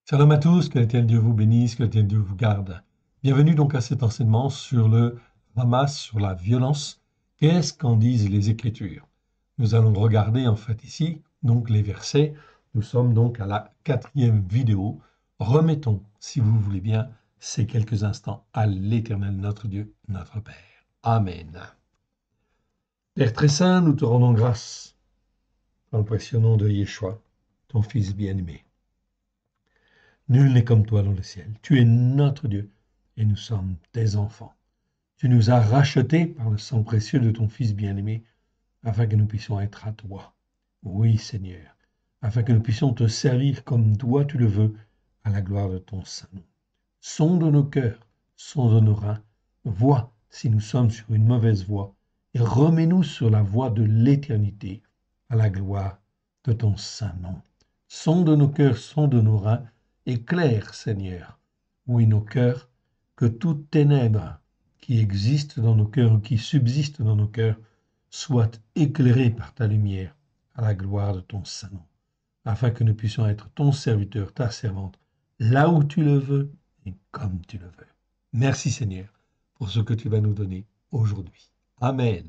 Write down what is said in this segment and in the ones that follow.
Shalom à tous, que l'Éternel Dieu vous bénisse, que l'Éternel Dieu vous garde. Bienvenue donc à cet enseignement sur le Hamas, sur la violence. Qu'est-ce qu'en disent les Écritures? Nous allons regarder en fait ici donc les versets. Nous sommes donc à la 4e vidéo. Remettons, si vous voulez bien, ces quelques instants à l'Éternel notre Dieu, notre Père. Amen. Père très saint, nous te rendons grâce dans le précieux nom de Yeshua, ton Fils bien-aimé. Nul n'est comme toi dans le ciel. Tu es notre Dieu et nous sommes tes enfants. Tu nous as rachetés par le sang précieux de ton Fils bien-aimé afin que nous puissions être à toi. Oui, Seigneur, afin que nous puissions te servir comme toi tu le veux à la gloire de ton saint nom. Sonde nos cœurs, sonde nos reins, vois si nous sommes sur une mauvaise voie et remets-nous sur la voie de l'éternité à la gloire de ton saint nom. Sonde nos cœurs, sonde nos reins, éclaire, Seigneur, oui, nos cœurs, que toute ténèbre qui existe dans nos cœurs ou qui subsiste dans nos cœurs soit éclairée par ta lumière à la gloire de ton saint nom, afin que nous puissions être ton serviteur, ta servante, là où tu le veux et comme tu le veux. Merci Seigneur pour ce que tu vas nous donner aujourd'hui. Amen.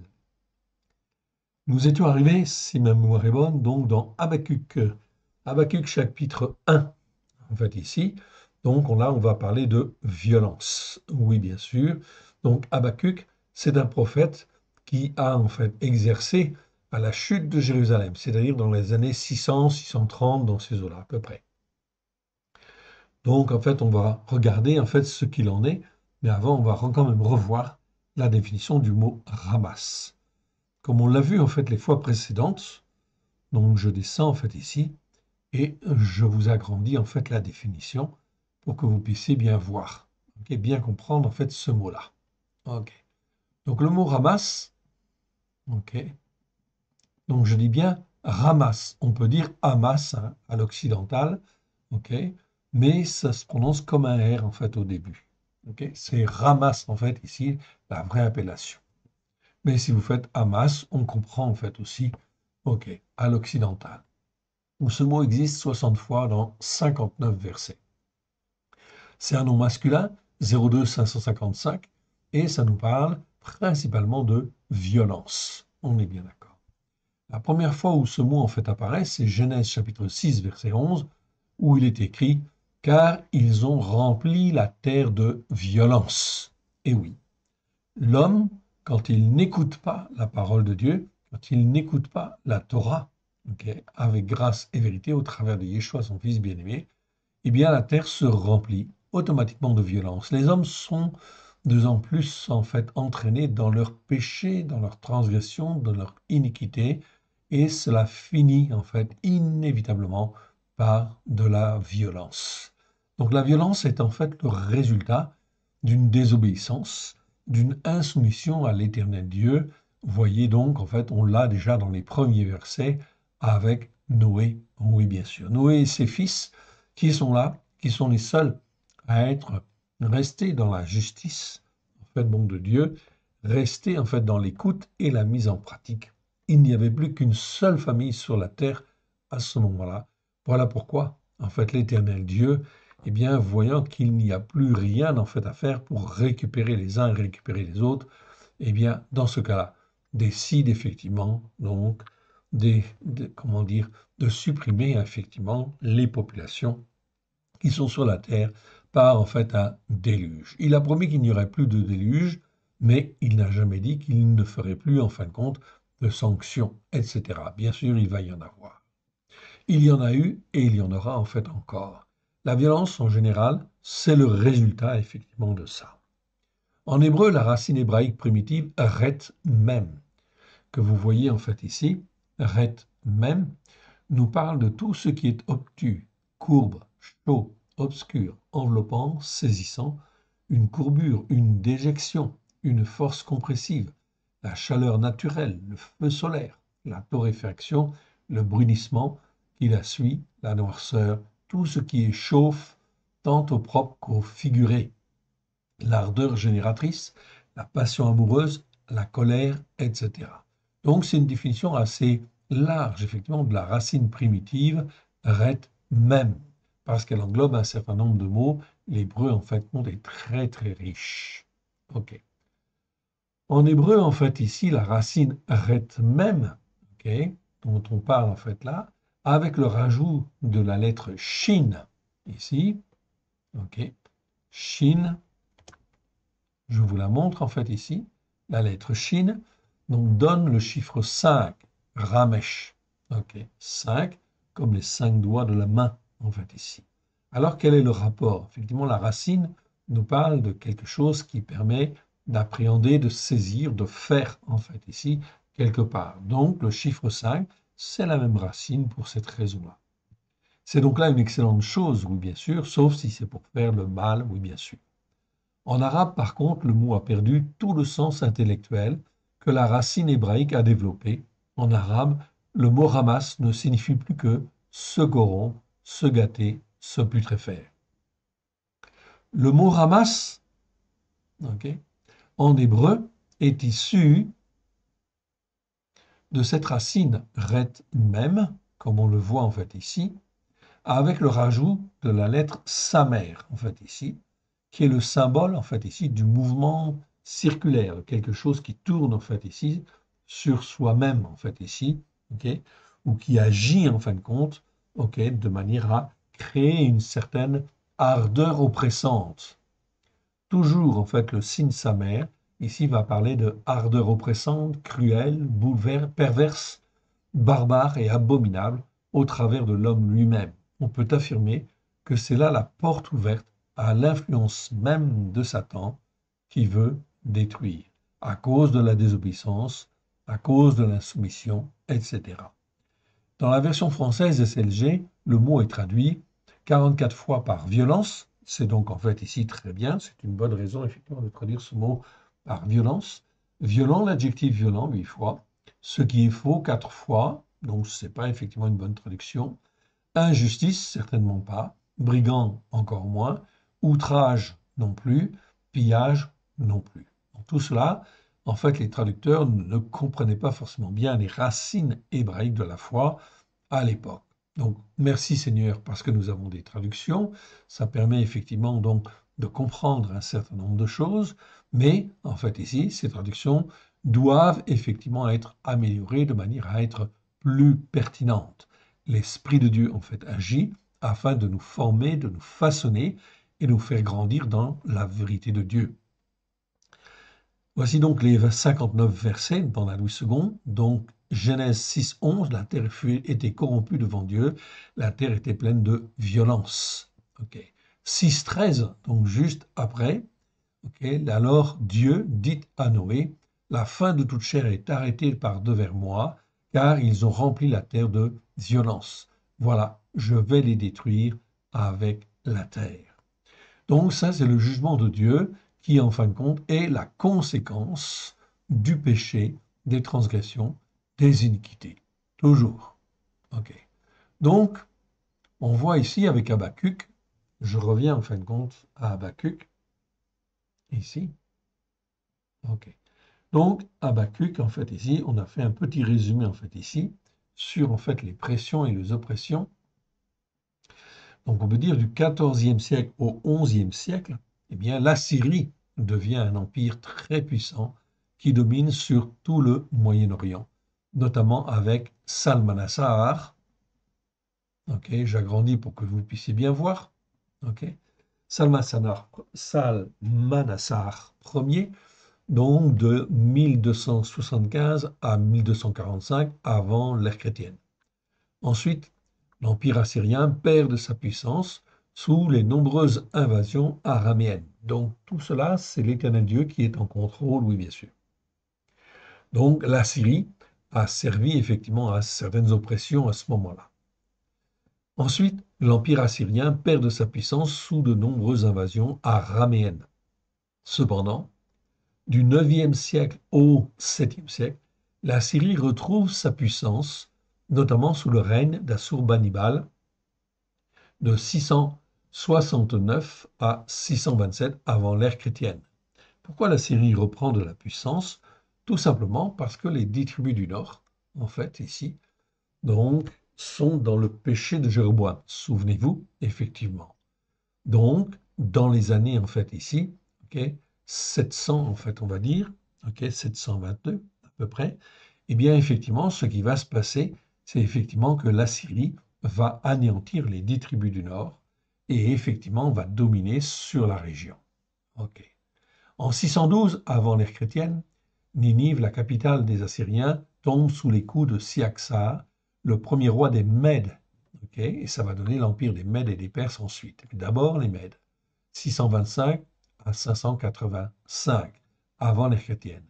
Nous étions arrivés, si ma mémoire est bonne, donc dans Habakkuk. Habakkuk chapitre 1, en fait ici. Donc là, on va parler de violence. Oui, bien sûr. Donc Habakkuk, c'est un prophète qui a en fait exercé à la chute de Jérusalem, c'est-à-dire dans les années 600, 630, dans ces eaux-là à peu près. Donc en fait, on va regarder en fait ce qu'il en est, mais avant, on va quand même revoir la définition du mot ramas. Comme on l'a vu en fait les fois précédentes, donc je descends en fait ici et je vous agrandis en fait la définition pour que vous puissiez bien voir, okay, bien comprendre en fait ce mot-là. Okay. Donc le mot ramas, okay. Donc je dis bien ramas, on peut dire hamas hein, à l'occidental, okay, mais ça se prononce comme un R en fait au début. Okay. C'est ramas en fait ici la vraie appellation. Mais si vous faites hamas, on comprend en fait aussi, ok, à l'occidental. Ce mot existe 60 fois dans 59 versets. C'est un nom masculin, 02 555, et ça nous parle principalement de violence. On est bien d'accord. La première fois où ce mot en fait apparaît, c'est Genèse chapitre 6, verset 11, où il est écrit « Car ils ont rempli la terre de violence ». Et oui, l'homme, quand il n'écoute pas la parole de Dieu, quand il n'écoute pas la Torah, okay, avec grâce et vérité au travers de Yeshua, son Fils bien-aimé, eh bien la terre se remplit automatiquement de violence. Les hommes sont de plus en plus en fait entraînés dans leur péché, dans leur transgression, dans leur iniquité, et cela finit en fait inévitablement par de la violence. Donc la violence est en fait le résultat d'une désobéissance, d'une insoumission à l'Éternel Dieu. Voyez donc, en fait, on l'a déjà dans les premiers versets avec Noé, oui bien sûr. Noé et ses fils qui sont là, qui sont les seuls à être restés dans la justice, en fait, bon, de Dieu, restés en fait dans l'écoute et la mise en pratique. Il n'y avait plus qu'une seule famille sur la terre à ce moment-là. Voilà pourquoi, en fait, l'Éternel Dieu, eh bien, voyant qu'il n'y a plus rien en fait à faire pour récupérer les uns et récupérer les autres, eh bien, dans ce cas-là, décide effectivement donc comment dire, de supprimer effectivement les populations qui sont sur la terre par en fait un déluge. Il a promis qu'il n'y aurait plus de déluge, mais il n'a jamais dit qu'il ne ferait plus en fin de compte de sanctions, etc. Bien sûr, il va y en avoir. Il y en a eu et il y en aura en fait encore. La violence en général, c'est le résultat effectivement de ça. En hébreu, la racine hébraïque primitive ret même, que vous voyez en fait ici, ret même, nous parle de tout ce qui est obtus, courbe, chaud, obscur, enveloppant, saisissant, une courbure, une déjection, une force compressive, la chaleur naturelle, le feu solaire, la torréfaction, le brunissement qui la suit, la noirceur, tout ce qui est chauffe, tant au propre qu'au figuré, l'ardeur génératrice, la passion amoureuse, la colère, etc. Donc c'est une définition assez large, effectivement, de la racine primitive, ret même. parce qu'elle englobe un certain nombre de mots. L'hébreu, en fait, est très, très riche. OK. En hébreu, en fait, ici, la racine ret même, OK, dont on parle, en fait, là, avec le rajout de la lettre shin, ici, OK, shin, je vous la montre, en fait, ici, la lettre shin, donc donne le chiffre 5, ramesh, OK, 5, comme les 5 doigts de la main, en fait, ici. Alors, quel est le rapport? Effectivement, la racine nous parle de quelque chose qui permet d'appréhender, de saisir, de faire, en fait, ici, quelque part. Donc, le chiffre 5, c'est la même racine pour cette raison-là. C'est donc là une excellente chose, oui, bien sûr, sauf si c'est pour faire le mal, oui, bien sûr. En arabe, par contre, le mot a perdu tout le sens intellectuel que la racine hébraïque a développé. En arabe, le mot ramas ne signifie plus que se corrompre, se gâter, se putréfaire. Le mot ramas, ok, en hébreu, est issu de cette racine ret même, comme on le voit en fait ici, avec le rajout de la lettre samer, en fait ici, qui est le symbole en fait ici du mouvement circulaire, quelque chose qui tourne en fait ici sur soi-même en fait ici, ok, ou qui agit en fin de compte, ok, de manière à créer une certaine ardeur oppressante. Toujours en fait le signe samer ici va parler de ardeur oppressante, cruelle, perverse, barbare et abominable au travers de l'homme lui-même. On peut affirmer que c'est là la porte ouverte à l'influence même de Satan qui veut détruire, à cause de la désobéissance, à cause de l'insoumission, etc. Dans la version française SLG, le mot est traduit 44 fois par violence. C'est donc en fait ici très bien, c'est une bonne raison effectivement de traduire ce mot par violence. Violent, l'adjectif violent 8 fois, ce qui est faux 4 fois, donc ce n'est pas effectivement une bonne traduction. Injustice, certainement pas. Brigand, encore moins. Outrage, non plus. Pillage, non plus. Donc, tout cela, en fait, les traducteurs ne comprenaient pas forcément bien les racines hébraïques de la foi à l'époque. Donc, merci Seigneur parce que nous avons des traductions. Ça permet effectivement donc de comprendre un certain nombre de choses, mais en fait ici, ces traductions doivent effectivement être améliorées de manière à être plus pertinentes. L'Esprit de Dieu en fait agit afin de nous former, de nous façonner et nous faire grandir dans la vérité de Dieu. Voici donc les 59 versets dans la Louis II. Donc, Genèse 6, 11, la terre était corrompue devant Dieu, la terre était pleine de violence. Okay. 6, 13, donc juste après, okay, alors Dieu dit à Noé, la fin de toute chair est arrêtée par devers moi, car ils ont rempli la terre de violence. Voilà, je vais les détruire avec la terre. Donc ça, c'est le jugement de Dieu qui, en fin de compte, est la conséquence du péché, des transgressions, des iniquités. Toujours. OK. Donc, on voit ici avec Habakkuk, je reviens en fin de compte à Habakkuk, ici. OK. Donc, Habakkuk, en fait, ici, on a fait un petit résumé, en fait, ici, sur, en fait, les pressions et les oppressions. Donc, on peut dire du XIVe siècle au XIe siècle, eh bien, l'Assyrie devient un empire très puissant qui domine sur tout le Moyen-Orient, notamment avec Salmanassar. Ok, j'agrandis pour que vous puissiez bien voir. Ok, Salmanassar Ier, donc de 1275 à 1245 avant l'ère chrétienne. Ensuite, l'Empire assyrien perd de sa puissance sous les nombreuses invasions araméennes. Donc tout cela, c'est l'Éternel Dieu qui est en contrôle, oui bien sûr. Donc la Syrie a servi effectivement à certaines oppressions à ce moment-là. Ensuite, l'Empire assyrien perd de sa puissance sous de nombreuses invasions araméennes. Cependant, du 9e siècle au 7e siècle, la Syrie retrouve sa puissance, notamment sous le règne d'Assurbanipal, de 669 à 627 avant l'ère chrétienne. Pourquoi la Syrie reprend de la puissance? Tout simplement parce que les 10 tribus du Nord, en fait, ici, donc, sont dans le péché de Jéroboam. Souvenez-vous, effectivement. Donc, dans les années, en fait, ici, ok, 700, en fait, on va dire, ok, 722 à peu près, eh bien, effectivement, ce qui va se passer, c'est effectivement que l'Assyrie va anéantir les 10 tribus du Nord et effectivement va dominer sur la région. Ok. En 612 avant l'ère chrétienne, Ninive, la capitale des Assyriens, tombe sous les coups de Siaxar, le premier roi des Mèdes. Ok, et ça va donner l'empire des Mèdes et des Perses ensuite. D'abord les Mèdes, 625 à 585 avant l'ère chrétienne.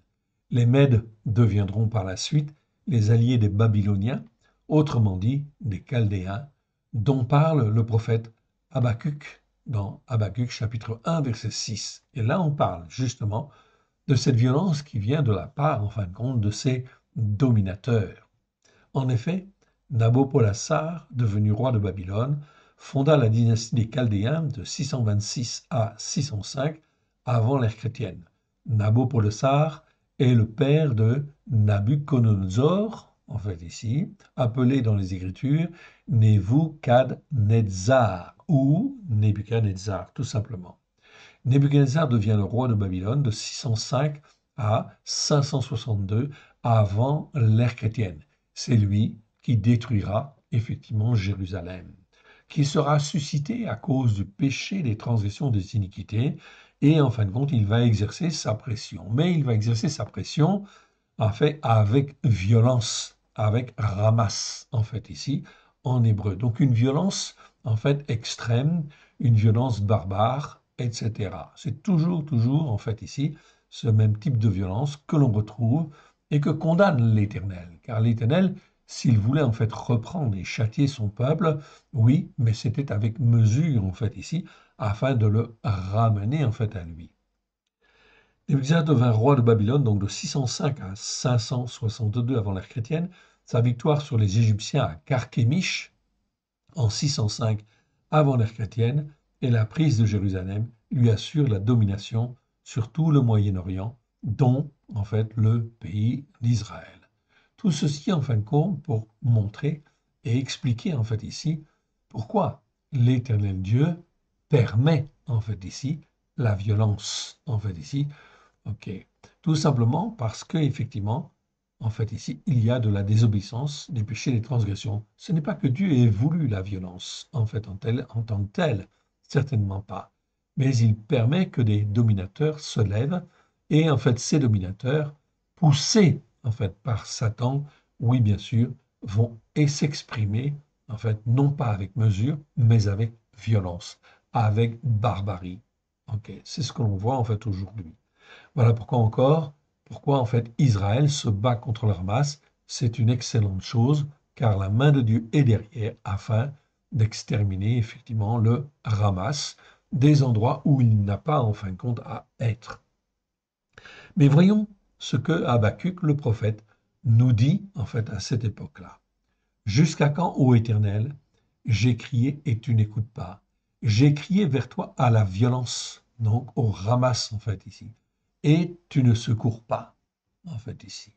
Les Mèdes deviendront par la suite les alliés des Babyloniens, autrement dit des Chaldéens, dont parle le prophète Habakkuk dans Habakkuk chapitre 1 verset 6. Et là on parle justement de cette violence qui vient de la part, en fin de compte, de ces dominateurs. En effet, Nabopolassar, devenu roi de Babylone, fonda la dynastie des Chaldéens de 626 à 605 avant l'ère chrétienne. Nabopolassar est le père de Nabuchodonosor, en fait ici, appelé dans les Écritures Nebuchadnezzar ou Nebuchadnezzar, tout simplement. Nebuchadnezzar devient le roi de Babylone de 605 à 562 avant l'ère chrétienne. C'est lui qui détruira effectivement Jérusalem, qui sera suscité à cause du péché, des transgressions, des iniquités, et en fin de compte, il va exercer sa pression. Mais il va exercer sa pression, en fait, avec violence, avec ramas, en fait, ici, en hébreu. Donc une violence, en fait, extrême, une violence barbare, etc. C'est toujours, en fait, ici, ce même type de violence que l'on retrouve et que condamne l'Éternel. Car l'Éternel, s'il voulait en fait reprendre et châtier son peuple, oui, mais c'était avec mesure, en fait, ici, afin de le ramener, en fait, à lui. Nebuchadnezzar devint roi de Babylone, donc de 605 à 562 avant l'ère chrétienne. Sa victoire sur les Égyptiens à Carchemish, en 605 avant l'ère chrétienne, et la prise de Jérusalem lui assure la domination sur tout le Moyen-Orient, dont en fait le pays d'Israël. Tout ceci en fin de compte pour montrer et expliquer en fait ici pourquoi l'Éternel Dieu permet en fait ici la violence en fait ici. Ok, tout simplement parce que effectivement en fait, ici, il y a de la désobéissance, des péchés, des transgressions. Ce n'est pas que Dieu ait voulu la violence, en fait, en tant que telle, certainement pas. Mais il permet que des dominateurs se lèvent, et en fait, ces dominateurs, poussés, en fait, par Satan, oui, bien sûr, vont et s'exprimer, en fait, non pas avec mesure, mais avec violence, avec barbarie. Ok, c'est ce que l'on voit, en fait, aujourd'hui. Voilà pourquoi encore, pourquoi en fait Israël se bat contre le Hamas. C'est une excellente chose, car la main de Dieu est derrière afin d'exterminer effectivement le Hamas des endroits où il n'a pas en fin de compte à être. Mais voyons ce que Habakkuk, le prophète, nous dit en fait à cette époque-là. Jusqu'à quand, ô Éternel, j'ai crié et tu n'écoutes pas. J'ai crié vers toi à la violence, donc au Hamas en fait ici, et tu ne secours pas, en fait, ici.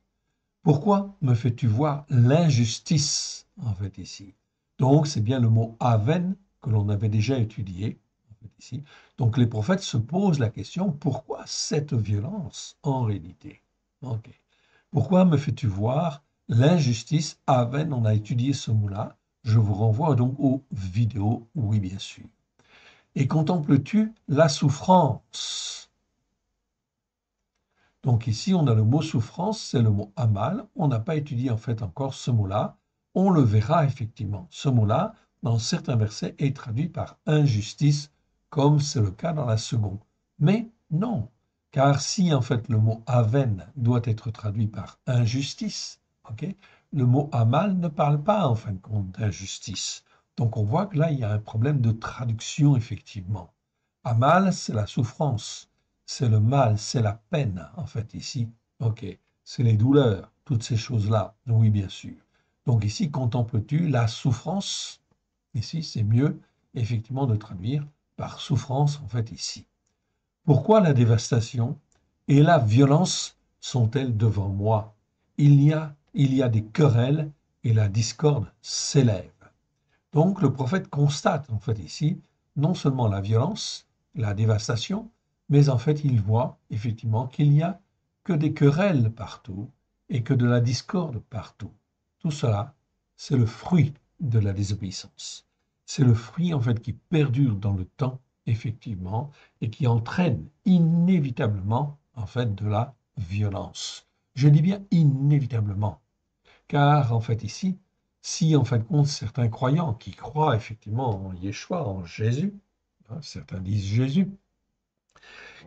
Pourquoi me fais-tu voir l'injustice, en fait, ici? Donc, c'est bien le mot aven que l'on avait déjà étudié, en fait, ici. Donc, les prophètes se posent la question, pourquoi cette violence, en réalité? Ok. Pourquoi me fais-tu voir l'injustice? Aven, on a étudié ce mot-là. Je vous renvoie donc aux vidéos, oui, bien sûr. Et contemples-tu la souffrance? Donc ici, on a le mot souffrance, c'est le mot amal. On n'a pas étudié en fait encore ce mot-là. On le verra effectivement. Ce mot-là, dans certains versets, est traduit par injustice, comme c'est le cas dans la seconde. Mais non, car si en fait le mot aven doit être traduit par injustice, ok, le mot amal ne parle pas en fin de compte d'injustice. Donc on voit que là, il y a un problème de traduction effectivement. Amal, c'est la souffrance. C'est le mal, c'est la peine, en fait, ici. Ok, c'est les douleurs, toutes ces choses-là. Oui, bien sûr. Donc ici, contemples-tu la souffrance? Ici, c'est mieux, effectivement, de traduire par souffrance, en fait, ici. Pourquoi la dévastation et la violence sont-elles devant moi? Il y a des querelles et la discorde s'élève. Donc le prophète constate en fait ici non seulement la violence, la dévastation, mais en fait il voit effectivement qu'il n'y a que des querelles partout et que de la discorde partout. Tout cela, c'est le fruit de la désobéissance. C'est le fruit en fait qui perdure dans le temps effectivement et qui entraîne inévitablement en fait de la violence. Je dis bien inévitablement, car en fait ici, si en fin de compte certains croyants qui croient effectivement en Yeshua, en Jésus, hein, certains disent Jésus,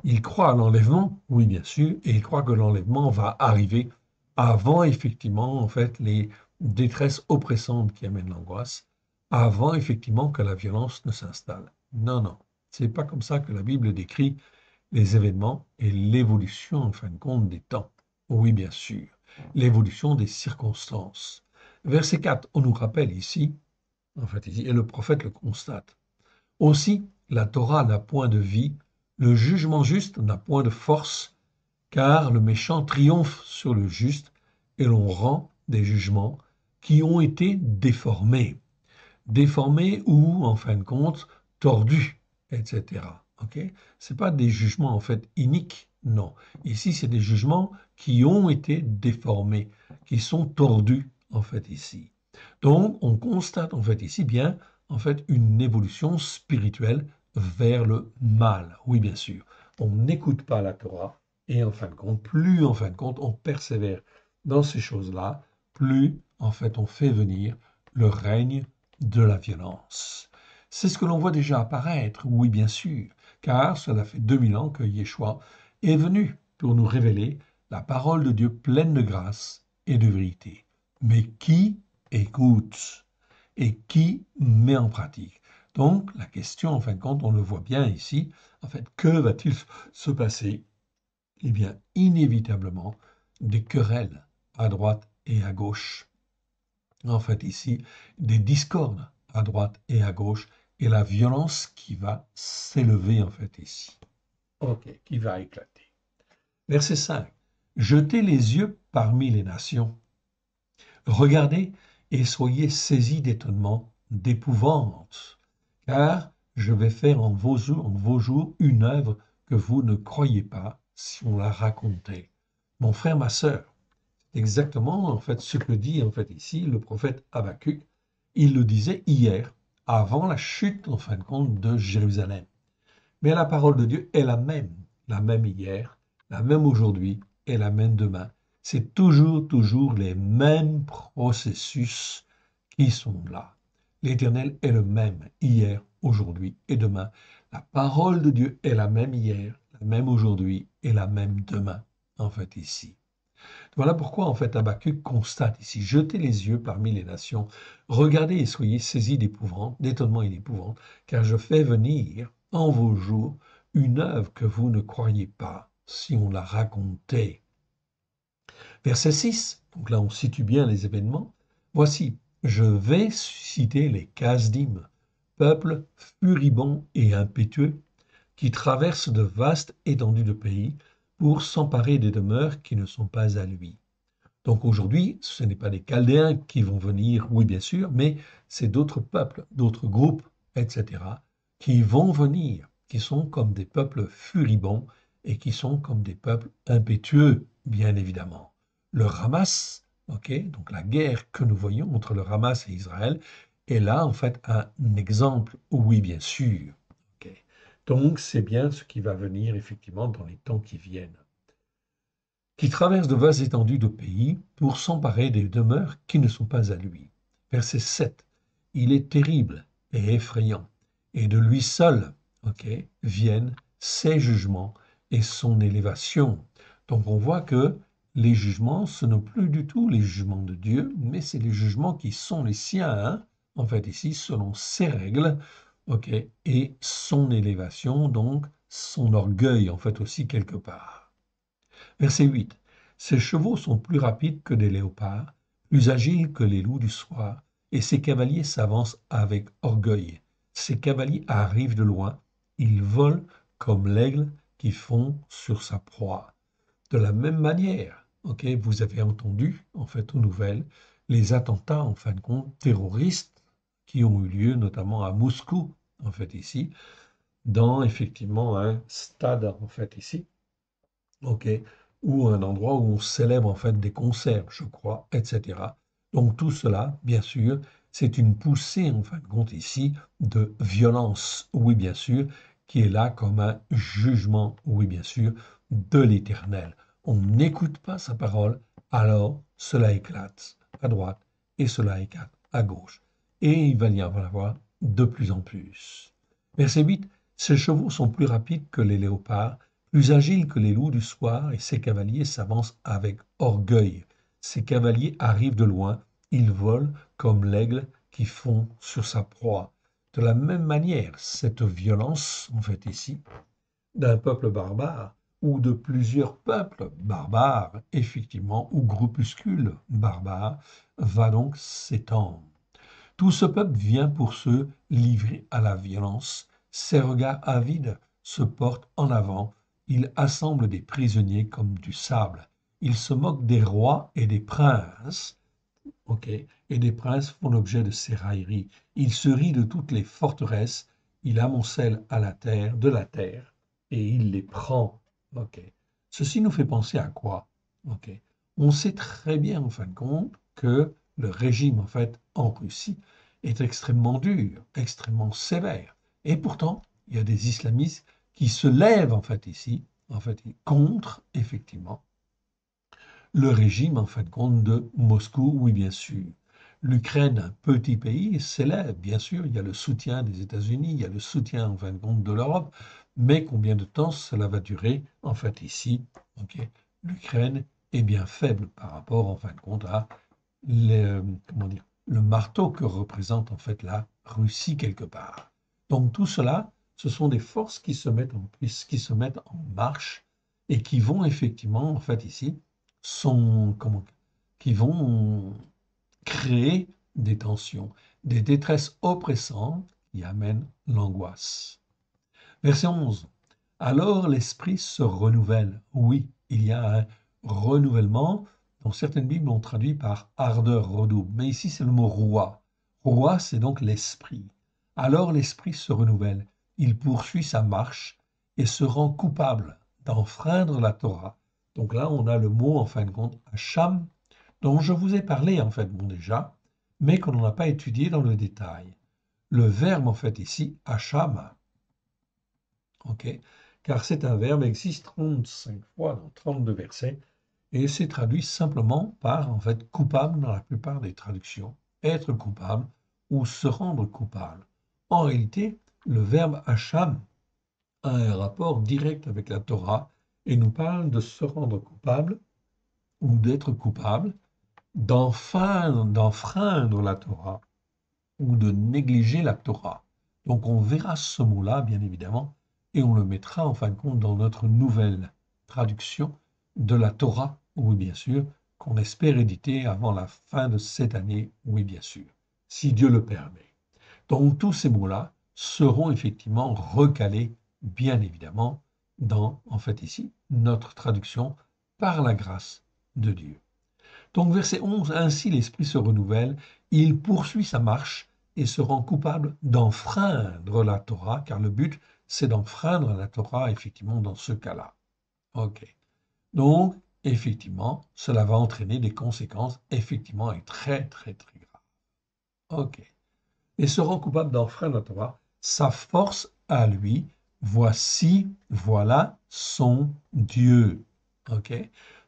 ils croient à l'enlèvement, oui bien sûr, et ils croient que l'enlèvement va arriver avant effectivement en fait les détresses oppressantes qui amènent l'angoisse, avant effectivement que la violence ne s'installe. Non, non, c'est pas comme ça que la Bible décrit les événements et l'évolution en fin de compte des temps. Oui bien sûr, l'évolution des circonstances. Verset 4, on nous rappelle ici, en fait ici, et le prophète le constate. Aussi, la Torah n'a point de vie, le jugement juste n'a point de force, car le méchant triomphe sur le juste, et l'on rend des jugements qui ont été déformés. Déformés ou, en fin de compte, tordus, etc. Ok? C'est pas des jugements, en fait, iniques, non. Ici, c'est des jugements qui ont été déformés, qui sont tordus, en fait, ici. Donc, on constate, en fait, ici bien, en fait, une évolution spirituelle vers le mal. Oui, bien sûr. On n'écoute pas la Torah, et en fin de compte, plus, en fin de compte, on persévère dans ces choses-là, plus, en fait, on fait venir le règne de la violence. C'est ce que l'on voit déjà apparaître, oui, bien sûr, car cela fait 2000 ans que Yeshua est venu pour nous révéler la parole de Dieu pleine de grâce et de vérité. Mais qui écoute et qui met en pratique? Donc, la question, en fin de compte, on le voit bien ici, en fait, que va-t-il se passer? Eh bien, inévitablement, des querelles à droite et à gauche. En fait, ici, des discordes à droite et à gauche, et la violence qui va s'élever, en fait, ici. OK, qui va éclater. Verset 5. Jetez les yeux parmi les nations. Regardez et soyez saisis d'étonnement, d'épouvante, car je vais faire en vos jours une œuvre que vous ne croyez pas si on la racontait. Mon frère, ma sœur, c'est exactement en fait ce que dit en fait ici le prophète Habakkuk. Il le disait hier, avant la chute en fin de compte de Jérusalem. Mais la parole de Dieu est la même hier, la même aujourd'hui et la même demain. C'est toujours les mêmes processus qui sont là. L'Éternel est le même hier, aujourd'hui et demain. La parole de Dieu est la même hier, la même aujourd'hui et la même demain, en fait ici. Voilà pourquoi en fait Habakkuk constate ici, jetez les yeux parmi les nations, regardez et soyez saisis d'épouvante, d'étonnement et d'épouvante, car je fais venir en vos jours une œuvre que vous ne croyez pas si on la racontait. Verset 6, donc là on situe bien les événements. Voici, je vais susciter les Kasdim, peuple furibond et impétueux, qui traverse de vastes étendues de pays pour s'emparer des demeures qui ne sont pas à lui. Donc aujourd'hui, ce n'est pas les Chaldéens qui vont venir, oui bien sûr, mais c'est d'autres peuples, d'autres groupes, etc., qui vont venir, qui sont comme des peuples furibonds et qui sont comme des peuples impétueux, bien évidemment. Le Hamas, ok, donc la guerre que nous voyons entre le Hamas et Israël, est là en fait un exemple, oui bien sûr. Ok. Donc c'est bien ce qui va venir effectivement dans les temps qui viennent qui traverse de vastes étendues de pays pour s'emparer des demeures qui ne sont pas à lui. Verset 7. Il est terrible et effrayant, et de lui seul, ok, viennent ses jugements et son élévation. Donc on voit que les jugements, ce ne sont plus du tout les jugements de Dieu, mais c'est les jugements qui sont les siens, hein, en fait ici, selon ses règles, ok, et son élévation, donc son orgueil, en fait aussi quelque part. Verset 8. Ses chevaux sont plus rapides que des léopards, plus agiles que les loups du soir, et ses cavaliers s'avancent avec orgueil. Ses cavaliers arrivent de loin, ils volent comme l'aigle qui fond sur sa proie. De la même manière, ok, vous avez entendu, en fait, aux nouvelles, les attentats, en fin de compte, terroristes qui ont eu lieu notamment à Moscou, en fait, ici, dans effectivement un stade, en fait, ici, ok, ou un endroit où on célèbre en fait des concerts, je crois, etc. Donc tout cela, bien sûr, c'est une poussée en fin de compte ici de violence, oui bien sûr, qui est là comme un jugement, oui bien sûr, de l'Éternel. On n'écoute pas sa parole, alors cela éclate à droite et cela éclate à gauche. Et il va y en avoir de plus en plus. Verset 8, ces chevaux sont plus rapides que les léopards, plus agile que les loups du soir, et ses cavaliers s'avancent avec orgueil. Ces cavaliers arrivent de loin, ils volent comme l'aigle qui fond sur sa proie. De la même manière, cette violence, en fait ici, d'un peuple barbare, ou de plusieurs peuples barbares, effectivement, ou groupuscules barbares, va donc s'étendre. Tout ce peuple vient pour se livrer à la violence. Ses regards avides se portent en avant. Il assemble des prisonniers comme du sable. Il se moque des rois et des princes. Ok. Et des princes font l'objet de ses railleries. Il se rit de toutes les forteresses. Il amoncelle à la terre, de la terre, et il les prend. Ok. Ceci nous fait penser à quoi? Ok. On sait très bien, en fin de compte, que le régime, en fait, en Russie, est extrêmement dur, extrêmement sévère. Et pourtant, il y a des islamistes qui se lèvent, en fait, ici, en fait, contre, effectivement, le régime, en fin de compte, de Moscou, oui, bien sûr. L'Ukraine, un petit pays, s'élève, bien sûr, il y a le soutien des États-Unis, il y a le soutien, en fin de compte, de l'Europe, mais combien de temps cela va durer, en fait, ici, ok, l'Ukraine est bien faible par rapport, en fin de compte, à comment dire, le marteau que représente, en fait, la Russie, quelque part. Donc, tout cela, ce sont des forces qui se mettent qui se mettent en marche et qui vont, effectivement, en fait, ici, qui vont créer des tensions, des détresses oppressantes qui amènent l'angoisse. Verset 11. Alors l'esprit se renouvelle. Oui, il y a un renouvellement. Dans certaines Bibles, on traduit par ardeur redouble. Mais ici, c'est le mot roi. Roi, c'est donc l'esprit. Alors l'esprit se renouvelle. Il poursuit sa marche et se rend coupable d'enfreindre la Torah. Donc là, on a le mot, en fin de compte, Hacham, dont je vous ai parlé, en fait, bon déjà, mais qu'on n'a pas étudié dans le détail. Le verbe, en fait, ici, Hacham, ok, car c'est un verbe, existe 35 fois dans 32 versets, et c'est traduit simplement par, en fait, coupable dans la plupart des traductions, être coupable ou se rendre coupable. En réalité, le verbe Hacham a un rapport direct avec la Torah et nous parle de se rendre coupable ou d'être coupable, d'enfreindre la Torah ou de négliger la Torah. Donc on verra ce mot-là, bien évidemment, et on le mettra en fin de compte dans notre nouvelle traduction de la Torah, oui bien sûr, qu'on espère éditer avant la fin de cette année, oui bien sûr, si Dieu le permet. Donc tous ces mots-là seront effectivement recalés, bien évidemment, dans, en fait ici, notre traduction par la grâce de Dieu. Donc verset 11, ainsi l'esprit se renouvelle, il poursuit sa marche et se rend coupable d'enfreindre la Torah, car le but c'est d'enfreindre la Torah effectivement dans ce cas-là. Ok. Donc effectivement, cela va entraîner des conséquences effectivement et très très très graves. Ok. Et se rend coupable d'enfreindre la Torah, sa force à lui, voici, voilà son Dieu. Ok.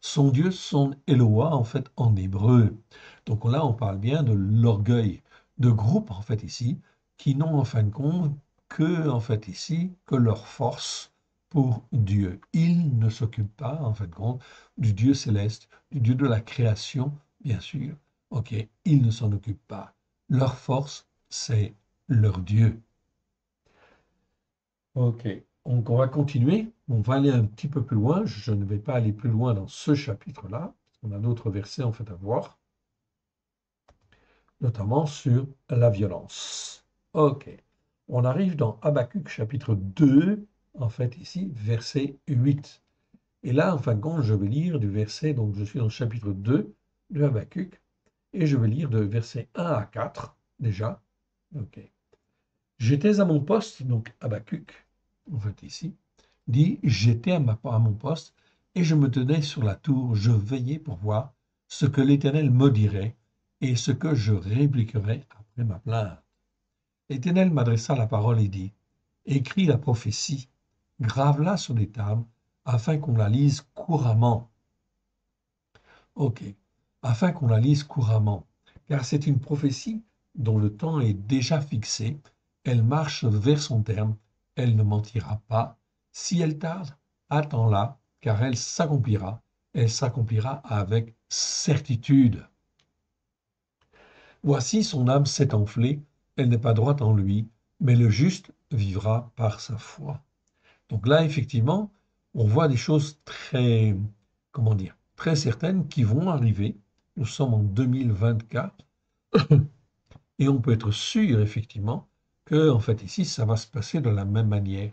Son Dieu, son Eloah, en fait, en hébreu. Donc là, on parle bien de l'orgueil de groupes, en fait, ici, qui n'ont, en fin de compte, que, en fait, ici, que leur force pour Dieu. Ils ne s'occupent pas, en fin de compte, du Dieu céleste, du Dieu de la création, bien sûr. Ok. Ils ne s'en occupent pas. Leur force, c'est leur Dieu. Ok, donc on va continuer, on va aller un petit peu plus loin, je ne vais pas aller plus loin dans ce chapitre-là, on a d'autres versets en fait à voir, notamment sur la violence. Ok, on arrive dans Habakkuk chapitre 2, en fait ici, verset 8. Et là, en fin de compte, je vais lire du verset, donc je suis dans le chapitre 2 de Habakkuk, Et je vais lire de versets 1 à 4 déjà. Ok. J'étais à mon poste, donc Habakkuk, en fait ici, dit, j'étais à mon poste, et je me tenais sur la tour, je veillais pour voir ce que l'Éternel me dirait, et ce que je répliquerais après ma plainte. L'Éternel m'adressa la parole et dit, écris la prophétie, grave-la sur des tables, afin qu'on la lise couramment. Ok, afin qu'on la lise couramment, car c'est une prophétie dont le temps est déjà fixé, elle marche vers son terme, elle ne mentira pas. Si elle tarde, attends-la, car elle s'accomplira avec certitude. Voici son âme s'est enflée, elle n'est pas droite en lui, mais le juste vivra par sa foi. Donc là, effectivement, on voit des choses très, comment dire, très certaines qui vont arriver. Nous sommes en 2024 et on peut être sûr, effectivement, que, en fait, ici, ça va se passer de la même manière.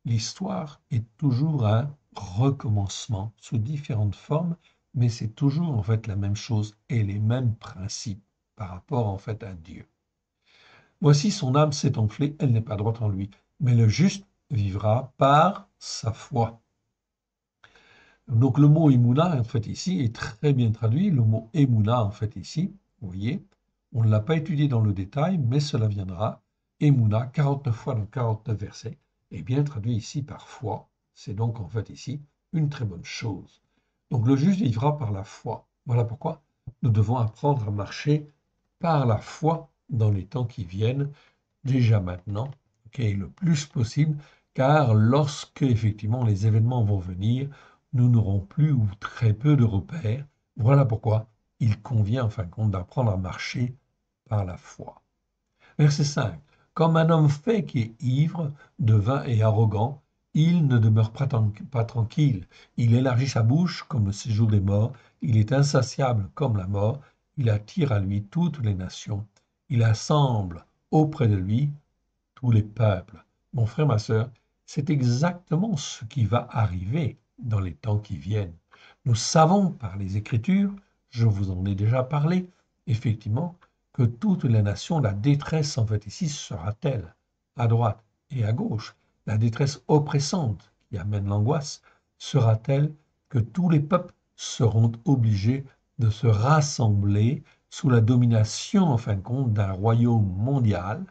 L'histoire est toujours un recommencement sous différentes formes, mais c'est toujours, en fait, la même chose et les mêmes principes par rapport, en fait, à Dieu. Voici son âme s'est enflée, elle n'est pas droite en lui, mais le juste vivra par sa foi. Donc le mot Emouna, en fait, ici, est très bien traduit. Le mot Emouna, en fait, ici, vous voyez, on ne l'a pas étudié dans le détail, mais cela viendra. Emouna, 49 fois dans 49 versets, est bien traduit ici par foi. C'est donc, en fait, ici, une très bonne chose. Donc le juste vivra par la foi. Voilà pourquoi nous devons apprendre à marcher par la foi dans les temps qui viennent, déjà maintenant, okay, le plus possible, car lorsque effectivement les événements vont venir, nous n'aurons plus ou très peu de repères. Voilà pourquoi il convient en fin de compte d'apprendre à marcher par la foi. Verset 5. Comme un homme fait qui est ivre de vin et arrogant, il ne demeure pas tranquille. Il élargit sa bouche comme le séjour des morts. Il est insatiable comme la mort. Il attire à lui toutes les nations. Il assemble auprès de lui tous les peuples. Mon frère, ma sœur, c'est exactement ce qui va arriver dans les temps qui viennent. Nous savons par les Écritures, je vous en ai déjà parlé, effectivement, que toutes les nations, la détresse en fait ici sera telle, à droite et à gauche, la détresse oppressante qui amène l'angoisse sera telle que tous les peuples seront obligés de se rassembler sous la domination, en fin de compte, d'un royaume mondial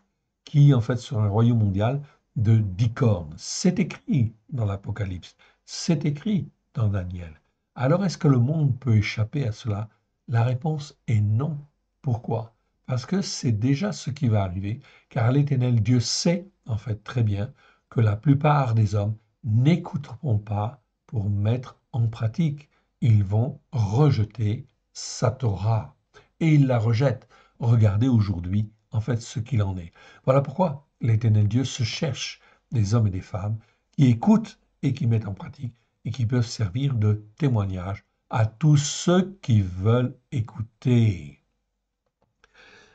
qui, en fait, sera un royaume mondial de 10 cornes. C'est écrit dans l'Apocalypse, c'est écrit dans Daniel. Alors, est-ce que le monde peut échapper à cela? La réponse est non. Pourquoi? Parce que c'est déjà ce qui va arriver, car l'Éternel Dieu sait, en fait, très bien, que la plupart des hommes n'écouteront pas pour mettre en pratique. Ils vont rejeter sa Torah. Et ils la rejettent. Regardez aujourd'hui, en fait, ce qu'il en est. Voilà pourquoi l'Éternel Dieu se cherche des hommes et des femmes qui écoutent et qui mettent en pratique et qui peuvent servir de témoignage à tous ceux qui veulent écouter.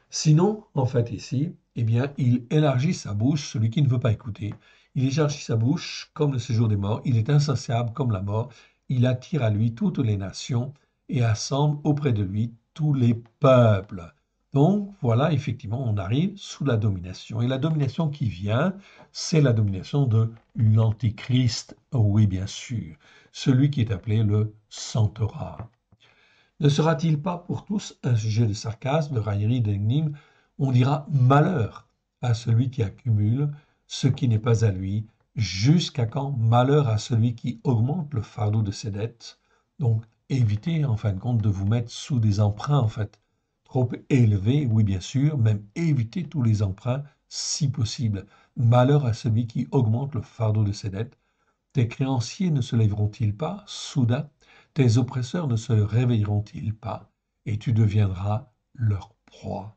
Sinon, en fait, ici, eh bien, il élargit sa bouche, celui qui ne veut pas écouter. Il élargit sa bouche comme le séjour des morts. Il est insatiable comme la mort. Il attire à lui toutes les nations et assemble auprès de lui tous les peuples. Donc, voilà, effectivement, on arrive sous la domination. Et la domination qui vient, c'est la domination de l'Antichrist. Oui, bien sûr. Celui qui est appelé le Centaure. Ne sera-t-il pas pour tous un sujet de sarcasme, de raillerie, d'énigme? On dira malheur à celui qui accumule ce qui n'est pas à lui, jusqu'à quand malheur à celui qui augmente le fardeau de ses dettes. Donc, évitez en fin de compte de vous mettre sous des emprunts en fait trop élevés, oui bien sûr, même évitez tous les emprunts si possible. Malheur à celui qui augmente le fardeau de ses dettes. Tes créanciers ne se lèveront-ils pas soudain? Tes oppresseurs ne se réveilleront-ils pas? Et tu deviendras leur proie.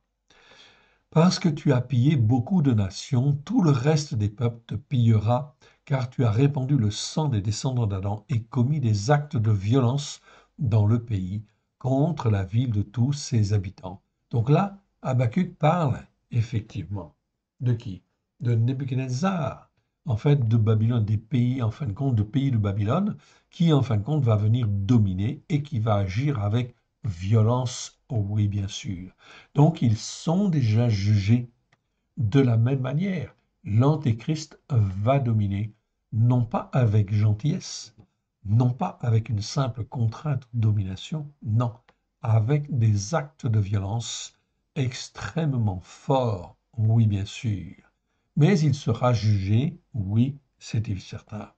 Parce que tu as pillé beaucoup de nations, tout le reste des peuples te pillera, car tu as répandu le sang des descendants d'Adam et commis des actes de violence dans le pays contre la ville de tous ses habitants. Donc là, Habakkuk parle effectivement de qui? De Nebuchadnezzar, en fait de Babylone, des pays, en fin de compte, de pays de Babylone, qui en fin de compte va venir dominer et qui va agir avec violence, oui bien sûr. Donc ils sont déjà jugés de la même manière. L'Antéchrist va dominer, non pas avec gentillesse, non pas avec une simple contrainte de domination, non, avec des actes de violence extrêmement forts, oui bien sûr. Mais il sera jugé, oui, c'est certain.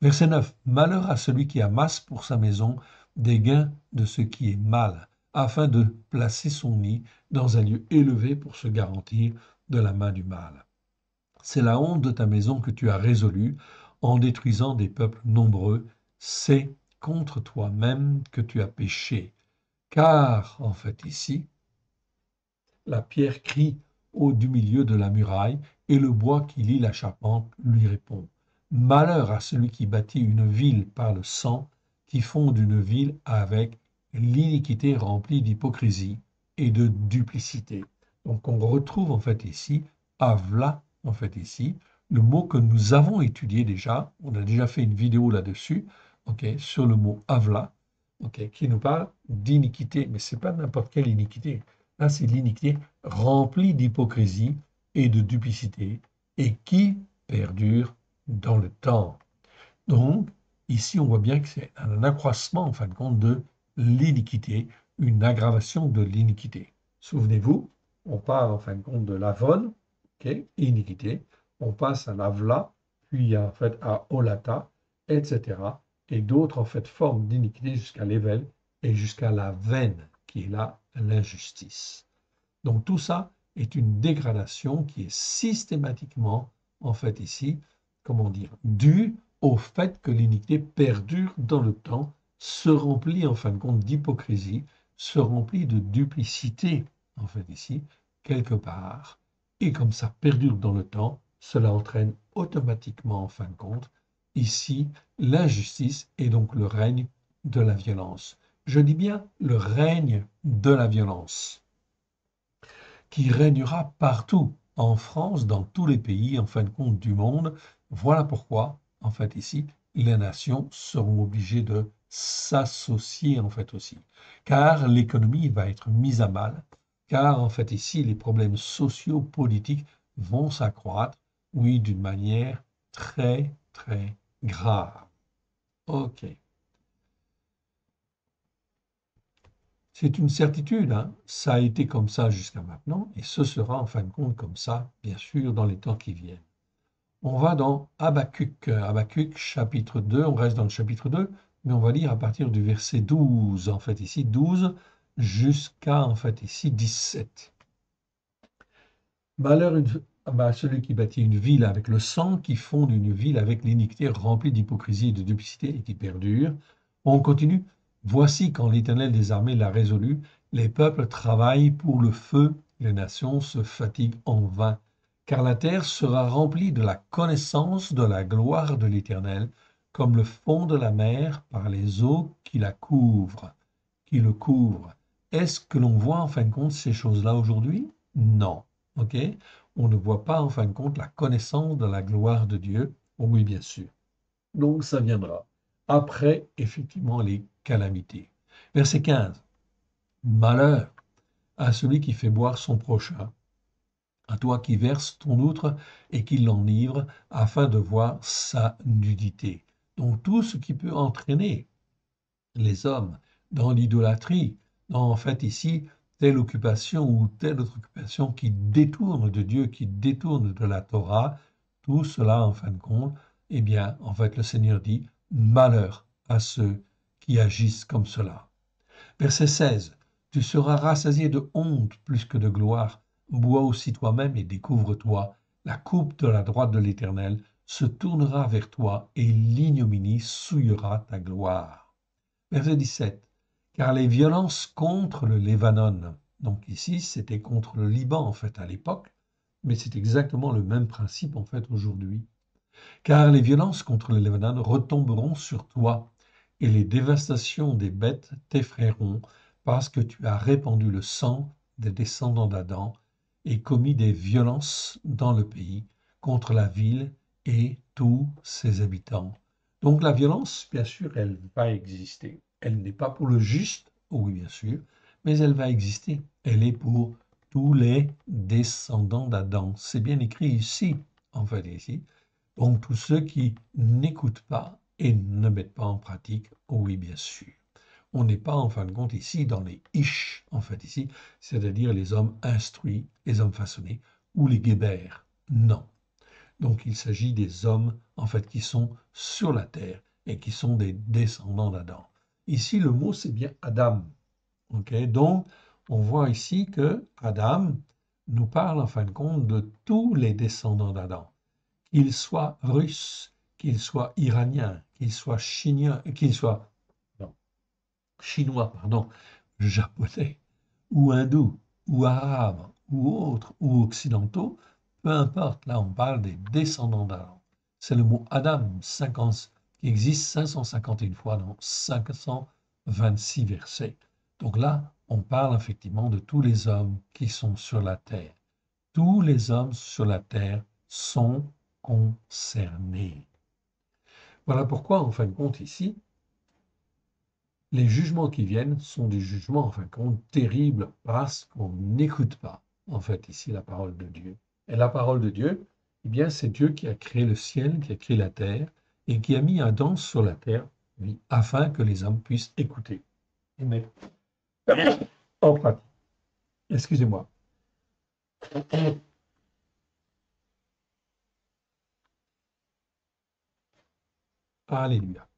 Verset 9. Malheur à celui qui amasse pour sa maison des gains de ce qui est mal, afin de placer son nid dans un lieu élevé pour se garantir de la main du mal. C'est la honte de ta maison que tu as résolue en détruisant des peuples nombreux. C'est contre toi-même que tu as péché. Car, en fait, ici, la pierre crie du milieu de la muraille, et le bois qui lie la charpente lui répond. Malheur à celui qui bâtit une ville par le sang, qui fonde une ville avec l'iniquité remplie d'hypocrisie et de duplicité. Donc on retrouve en fait ici, Avla, en fait ici, le mot que nous avons étudié déjà, on a déjà fait une vidéo là-dessus, sur le mot Avla, qui nous parle d'iniquité, mais ce n'est pas n'importe quelle iniquité. Là, c'est l'iniquité remplie d'hypocrisie et de duplicité et qui perdure dans le temps. Donc, ici, on voit bien que c'est un accroissement, en fin de compte, de l'iniquité, une aggravation de l'iniquité. Souvenez-vous, on parle, en fin de compte, de l'avon, iniquité, on passe à l'avla, puis en fait à olata, etc. Et d'autres, en fait, formes d'iniquité jusqu'à l'ével et jusqu'à la veine, qui est là l'injustice. Donc tout ça est une dégradation qui est systématiquement, en fait ici, comment dire, due au fait que l'iniquité perdure dans le temps, se remplit en fin de compte d'hypocrisie, se remplit de duplicité, en fait ici, quelque part. Et comme ça perdure dans le temps, cela entraîne automatiquement, en fin de compte, ici, l'injustice et donc le règne de la violence. Je dis bien le règne de la violence qui régnera partout, en France, dans tous les pays, en fin de compte, du monde. Voilà pourquoi, en fait, ici, les nations seront obligées de s'associer, en fait, aussi. Car l'économie va être mise à mal, car, en fait, ici, les problèmes sociaux, politiques vont s'accroître, oui, d'une manière très, très grave. OK. C'est une certitude, hein. Ça a été comme ça jusqu'à maintenant, et ce sera en fin de compte comme ça, bien sûr, dans les temps qui viennent. On va dans Habakkuk, Habakkuk chapitre 2, on reste dans le chapitre 2, mais on va lire à partir du verset 12, en fait ici 12, jusqu'à en fait ici 17. Malheur à celui qui bâtit une ville avec le sang, qui fonde une ville avec l'iniquité remplie d'hypocrisie et de duplicité et qui perdure. On continue. Voici quand l'Éternel des armées l'a résolu, les peuples travaillent pour le feu, les nations se fatiguent en vain, car la terre sera remplie de la connaissance de la gloire de l'Éternel, comme le fond de la mer par les eaux qui la couvrent, qui le couvrent. Est-ce que l'on voit en fin de compte ces choses-là aujourd'hui? Non. OK? On ne voit pas en fin de compte la connaissance de la gloire de Dieu. Oh oui, bien sûr. Donc ça viendra après, effectivement, les calamités. Verset 15. Malheur à celui qui fait boire son prochain, à toi qui verses ton outre et qui l'enivre, afin de voir sa nudité. Donc tout ce qui peut entraîner les hommes dans l'idolâtrie, dans en fait ici telle occupation ou telle autre occupation qui détourne de Dieu, qui détourne de la Torah, tout cela en fin de compte, eh bien en fait le Seigneur dit malheur à ceux qui agissent comme cela. Verset 16. Tu seras rassasié de honte plus que de gloire. Bois aussi toi-même et découvre-toi. La coupe de la droite de l'Éternel se tournera vers toi et l'ignominie souillera ta gloire. Verset 17. Car les violences contre le Lébanon, donc ici c'était contre le Liban en fait à l'époque, mais c'est exactement le même principe en fait aujourd'hui. Car les violences contre le Lébanon retomberont sur toi, et les dévastations des bêtes t'effrayeront, parce que tu as répandu le sang des descendants d'Adam et commis des violences dans le pays contre la ville et tous ses habitants. Donc la violence, bien sûr, elle va exister. Elle n'est pas pour le juste, oui bien sûr, mais elle va exister. Elle est pour tous les descendants d'Adam. C'est bien écrit ici, en fait, ici. Donc tous ceux qui n'écoutent pas et ne mettent pas en pratique, oui bien sûr. On n'est pas en fin de compte ici dans les ish, en fait ici, c'est-à-dire les hommes instruits, les hommes façonnés, ou les guébères. Non. Donc il s'agit des hommes, en fait, qui sont sur la terre et qui sont des descendants d'Adam. Ici, le mot, c'est bien Adam. Ok, donc, on voit ici que Adam nous parle, en fin de compte, de tous les descendants d'Adam, qu'ils soient russes, qu'ils soient iraniens, qu'ils soient chinois, non, chinois, pardon, japonais, ou hindous, ou arabes, ou autres, ou occidentaux, peu importe, là on parle des descendants d'Adam. C'est le mot Adam 50, qui existe 551 fois dans 526 versets. Donc là, on parle effectivement de tous les hommes qui sont sur la terre. Tous les hommes sur la terre sont concernés. Voilà pourquoi, en fin de compte, ici, les jugements qui viennent sont des jugements, en fin de compte, terribles parce qu'on n'écoute pas, en fait, ici, la parole de Dieu. Et la parole de Dieu, eh bien, c'est Dieu qui a créé le ciel, qui a créé la terre, et qui a mis Adam sur la terre, oui, afin que les hommes puissent écouter et mettre en pratique. Excusez-moi. Alléluia.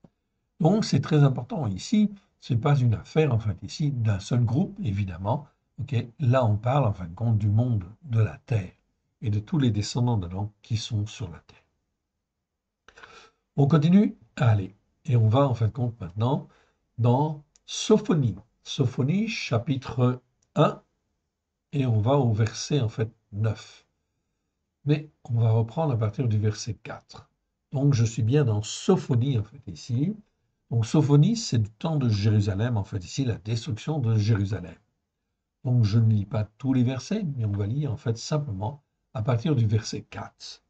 Donc, c'est très important ici. Ce n'est pas une affaire, en fait, ici, d'un seul groupe, évidemment. Ok, là, on parle, en fin de compte, du monde de la terre et de tous les descendants d'Adam qui sont sur la terre. On continue. Allez. Et on va, en fin de compte, maintenant dans Sophonie. Sophonie, chapitre 1, et on va au verset, en fait, 9. Mais on va reprendre à partir du verset 4. Donc, je suis bien dans Sophonie, en fait, ici. Donc, Sophonie, c'est du temps de Jérusalem, en fait, ici, la destruction de Jérusalem. Donc, je ne lis pas tous les versets, mais on va lire, en fait, simplement à partir du verset 4.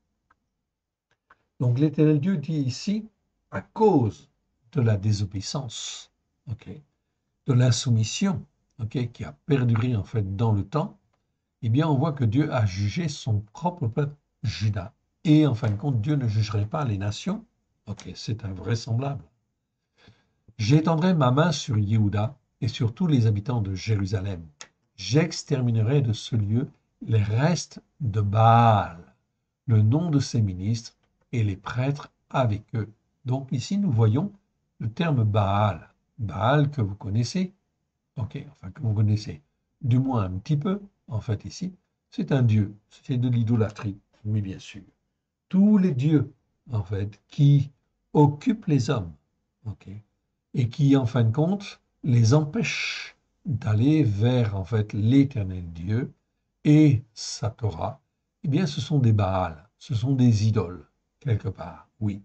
Donc, l'Éternel Dieu dit ici, à cause de la désobéissance, ok, de l'insoumission, ok, qui a perduré, en fait, dans le temps, eh bien, on voit que Dieu a jugé son propre peuple, Juda. Et en fin de compte, Dieu ne jugerait pas les nations. Ok, c'est invraisemblable. J'étendrai ma main sur Yehuda et sur tous les habitants de Jérusalem. J'exterminerai de ce lieu les restes de Baal, le nom de ses ministres et les prêtres avec eux. Donc ici, nous voyons le terme Baal. Baal que vous connaissez, ok, enfin que vous connaissez du moins un petit peu, en fait ici, c'est un dieu, c'est de l'idolâtrie, oui bien sûr. Tous les dieux, en fait, qui occupent les hommes, ok, et qui, en fin de compte, les empêchent d'aller vers, en fait, l'éternel Dieu et sa Torah, eh bien, ce sont des Baals, ce sont des idoles, quelque part, oui.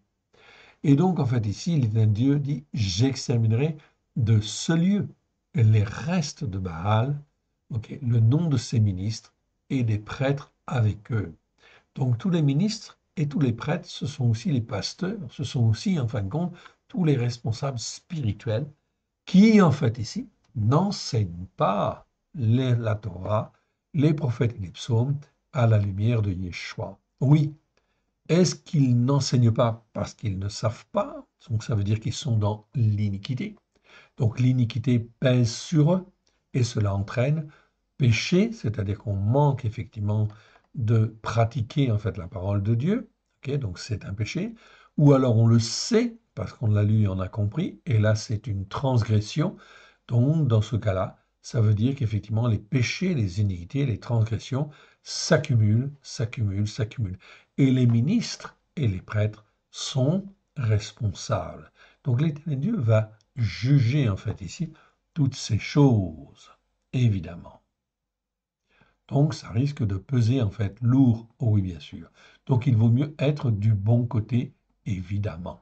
Et donc, en fait, ici, l'éternel Dieu dit, j'exterminerai de ce lieu les restes de Baal, ok, le nom de ses ministres et des prêtres avec eux. Donc, tous les ministres et tous les prêtres, ce sont aussi les pasteurs, ce sont aussi, en fin de compte, tous les responsables spirituels qui, en fait, ici, n'enseignent pas la Torah, les prophètes et les psaumes à la lumière de Yeshua. Oui, est-ce qu'ils n'enseignent pas parce qu'ils ne savent pas? Donc ça veut dire qu'ils sont dans l'iniquité. Donc l'iniquité pèse sur eux et cela entraîne péché, c'est-à-dire qu'on manque effectivement de pratiquer en fait la parole de Dieu. Ok, donc c'est un péché. Ou alors on le sait parce qu'on l'a lu et on a compris, et là c'est une transgression. Donc dans ce cas-là, ça veut dire qu'effectivement les péchés, les iniquités, les transgressions s'accumulent, s'accumulent, s'accumulent. Et les ministres et les prêtres sont responsables. Donc l'Éternel Dieu va juger en fait ici toutes ces choses, évidemment. Donc ça risque de peser en fait lourd, oh oui bien sûr. Donc il vaut mieux être du bon côté, évidemment.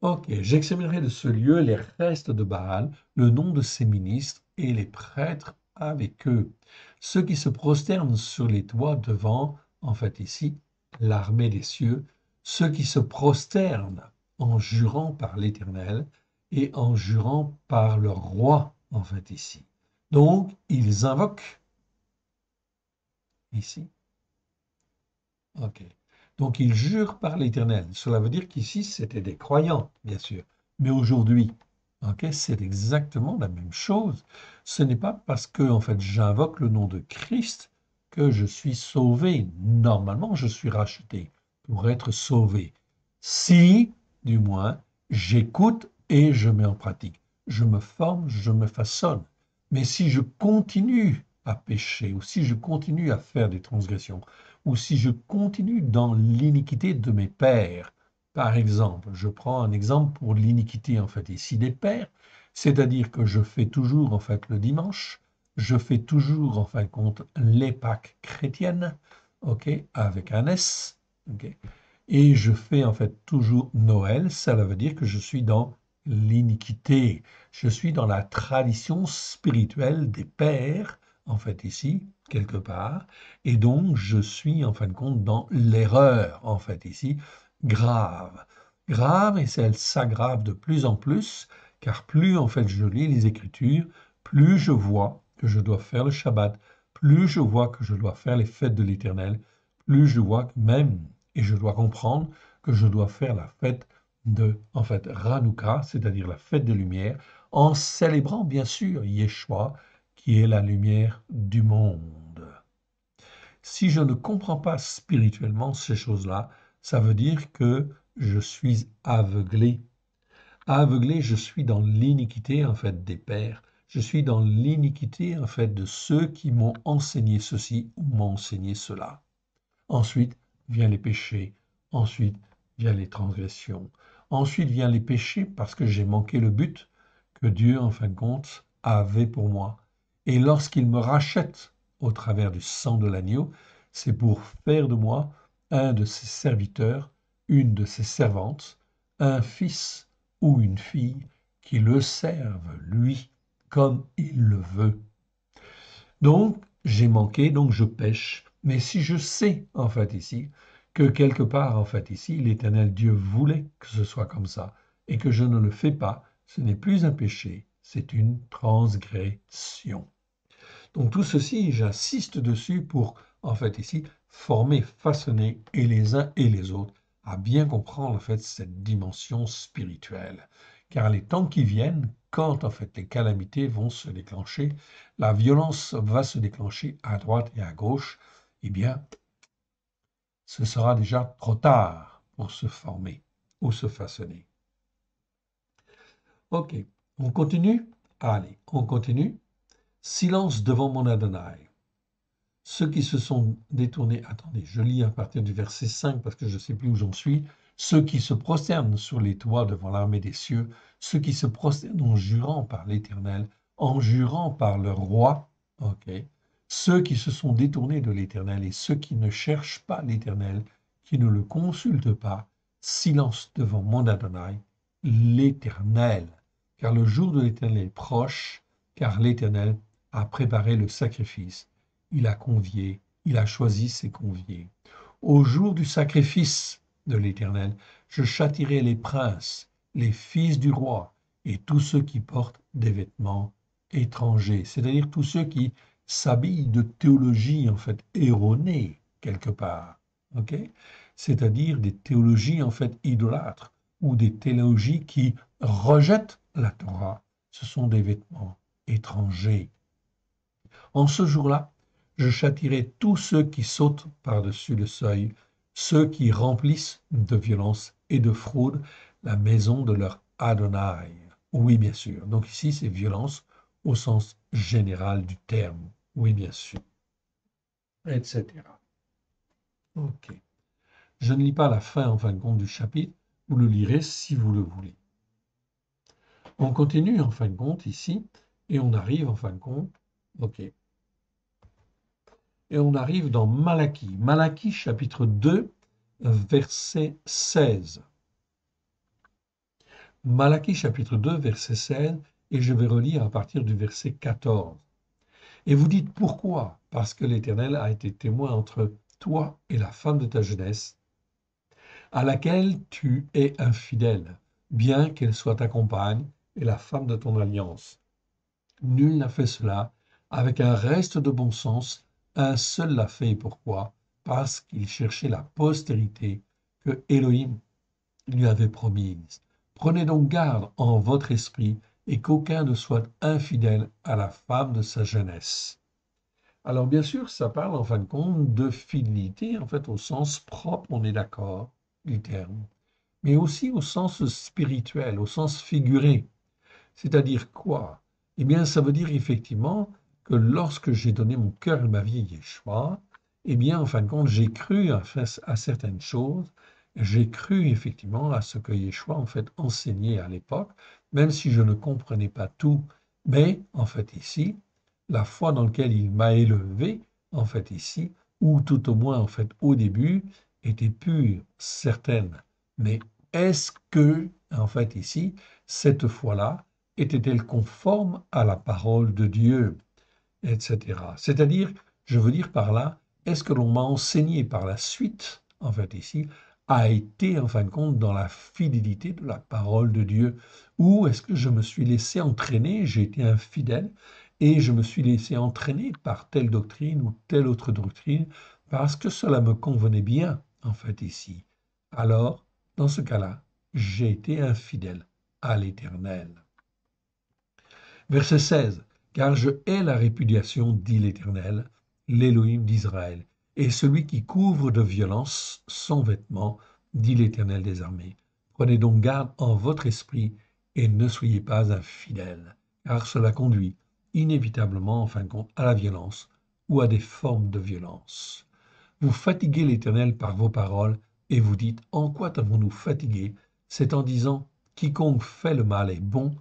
Ok, j'examinerai de ce lieu les restes de Baal, le nom de ses ministres et les prêtres avec eux, ceux qui se prosternent sur les toits devant, en fait ici, l'armée des cieux, ceux qui se prosternent en jurant par l'Éternel et en jurant par leur roi, en fait, ici. Donc, ils invoquent, ici, ok. Donc, ils jurent par l'Éternel. Cela veut dire qu'ici, c'était des croyants, bien sûr. Mais aujourd'hui, ok, c'est exactement la même chose. Ce n'est pas parce que, en fait, j'invoque le nom de Christ que je suis sauvé. Normalement, je suis racheté pour être sauvé. Si, du moins, j'écoute et je mets en pratique. Je me forme, je me façonne. Mais si je continue à pécher ou si je continue à faire des transgressions, ou si je continue dans l'iniquité de mes pères. Par exemple, je prends un exemple pour l'iniquité en fait ici des pères, c'est-à-dire que je fais toujours en fait le dimanche, je fais toujours en fin de compte les Pâques chrétiennes, ok, avec un S, ok, et je fais en fait toujours Noël, ça veut dire que je suis dans l'iniquité, je suis dans la tradition spirituelle des pères, en fait ici, quelque part, et donc je suis en fin de compte dans l'erreur, en fait ici, grave. Grave, et elle s'aggrave de plus en plus, car plus en fait je lis les Écritures, plus je vois que je dois faire le Shabbat, plus je vois que je dois faire les fêtes de l'Éternel, plus je vois que même, et je dois comprendre que je dois faire la fête de, en fait, Hanouka, c'est-à-dire la fête de lumière, en célébrant bien sûr Yeshua, qui est la lumière du monde. Si je ne comprends pas spirituellement ces choses-là, ça veut dire que je suis aveuglé. Aveuglé, je suis dans l'iniquité en fait des pères. Je suis dans l'iniquité en fait de ceux qui m'ont enseigné ceci ou m'ont enseigné cela. Ensuite viennent les péchés. Ensuite viennent les transgressions. Ensuite viennent les péchés parce que j'ai manqué le but que Dieu, en fin de compte, avait pour moi. Et lorsqu'il me rachète au travers du sang de l'agneau, c'est pour faire de moi un de ses serviteurs, une de ses servantes, un fils ou une fille qui le serve, lui, comme il le veut. Donc, j'ai manqué, donc je pêche. Mais si je sais, en fait, ici, que quelque part, en fait, ici, l'Éternel Dieu voulait que ce soit comme ça, et que je ne le fais pas, ce n'est plus un péché, c'est une transgression. Donc tout ceci, j'insiste dessus pour, en fait, ici, former, façonner, et les uns et les autres, à bien comprendre, en fait, cette dimension spirituelle. Car les temps qui viennent, quand, en fait, les calamités vont se déclencher, la violence va se déclencher à droite et à gauche, eh bien, ce sera déjà trop tard pour se former ou se façonner. Ok, on continue? Allez, on continue. Silence devant mon Adonai. Ceux qui se sont détournés, attendez, je lis à partir du verset 5 parce que je ne sais plus où j'en suis, ceux qui se prosternent sur les toits devant l'armée des cieux, ceux qui se prosternent en jurant par l'Éternel, en jurant par leur roi, ok, ceux qui se sont détournés de l'Éternel et ceux qui ne cherchent pas l'Éternel, qui ne le consultent pas, silence devant mon Adonai, l'Éternel, car le jour de l'Éternel est proche, car l'Éternel a préparé le sacrifice. Il a convié, il a choisi ses conviés. Au jour du sacrifice de l'Éternel, je châtirai les princes, les fils du roi, et tous ceux qui portent des vêtements étrangers, c'est-à-dire tous ceux qui s'habillent de théologie en fait erronée quelque part, ok? C'est-à-dire des théologies en fait idolâtres ou des théologies qui rejettent la Torah. Ce sont des vêtements étrangers. En ce jour-là, je châtierai tous ceux qui sautent par-dessus le seuil, ceux qui remplissent de violence et de fraude la maison de leur Adonai. Oui, bien sûr. Donc ici, c'est violence au sens général du terme. Oui, bien sûr. Etc. OK. Je ne lis pas la fin, en fin de compte, du chapitre. Vous le lirez si vous le voulez. On continue, en fin de compte, ici, et on arrive, en fin de compte, OK. Et on arrive dans Malachie. Malachie chapitre 2, verset 16. Malachie chapitre 2, verset 16, et je vais relire à partir du verset 14. Et vous dites pourquoi? Parce que l'Éternel a été témoin entre toi et la femme de ta jeunesse, à laquelle tu es infidèle, bien qu'elle soit ta compagne, et la femme de ton alliance. Nul n'a fait cela avec un reste de bon sens, un seul l'a fait. Pourquoi? Parce qu'il cherchait la postérité que Élohim lui avait promise. Prenez donc garde en votre esprit et qu'aucun ne soit infidèle à la femme de sa jeunesse. Alors bien sûr, ça parle en fin de compte de fidélité, en fait au sens propre, on est d'accord, du terme, mais aussi au sens spirituel, au sens figuré. C'est-à-dire quoi? Eh bien, ça veut dire effectivement que lorsque j'ai donné mon cœur et ma vie à Yeshua, eh bien, en fin de compte, j'ai cru à certaines choses, j'ai cru effectivement à ce que Yeshua, en fait, enseignait à l'époque, même si je ne comprenais pas tout, mais, en fait, ici, la foi dans laquelle il m'a élevé, en fait, ici, ou tout au moins, en fait, au début, était pure, certaine. Mais est-ce que, en fait, ici, cette foi-là, était-elle conforme à la parole de Dieu, etc. C'est-à-dire, je veux dire par là, est-ce que l'on m'a enseigné par la suite, en fait ici, a été en fin de compte dans la fidélité de la parole de Dieu, ou est-ce que je me suis laissé entraîner, j'ai été infidèle, et je me suis laissé entraîner par telle doctrine ou telle autre doctrine, parce que cela me convenait bien, en fait ici. Alors, dans ce cas-là, j'ai été infidèle à l'Éternel. Verset 16. Car je hais la répudiation, dit l'Éternel, l'Élohim d'Israël, et celui qui couvre de violence son vêtement, dit l'Éternel des armées. Prenez donc garde en votre esprit et ne soyez pas infidèles, car cela conduit inévitablement, en fin de compte, à la violence ou à des formes de violence. Vous fatiguez l'Éternel par vos paroles et vous dites, en quoi avons-nous fatigué? C'est en disant, quiconque fait le mal est bon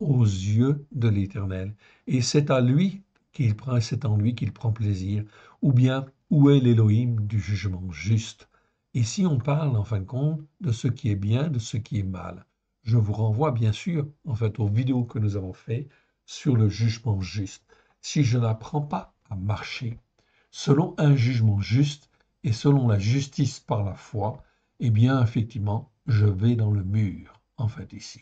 aux yeux de l'Éternel, et c'est c'est en lui qu'il prend plaisir, ou bien où est l'Élohim du jugement juste. Ici, on parle en fin de compte de ce qui est bien, de ce qui est mal. Je vous renvoie bien sûr, en fait, aux vidéos que nous avons faites sur le jugement juste. Si je n'apprends pas à marcher selon un jugement juste et selon la justice par la foi, eh bien, effectivement, je vais dans le mur, en fait, ici.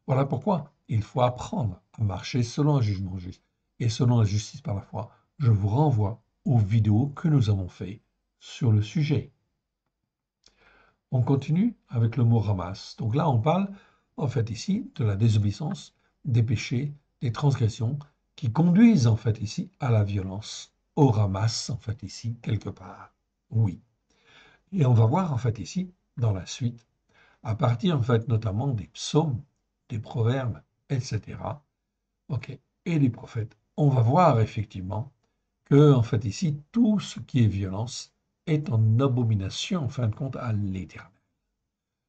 Voilà pourquoi il faut apprendre à marcher selon un jugement juste et selon la justice par la foi. Je vous renvoie aux vidéos que nous avons faites sur le sujet. On continue avec le mot ramasse. Donc là, on parle, en fait, ici, de la désobéissance, des péchés, des transgressions qui conduisent, en fait, ici, à la violence, au ramasse, en fait, ici, quelque part. Oui. Et on va voir, en fait, ici, dans la suite, à partir, en fait, notamment des psaumes, des proverbes, etc., ok, et des prophètes, on va voir effectivement que, en fait, ici, tout ce qui est violence est en abomination, en fin de compte, à l'Éternel.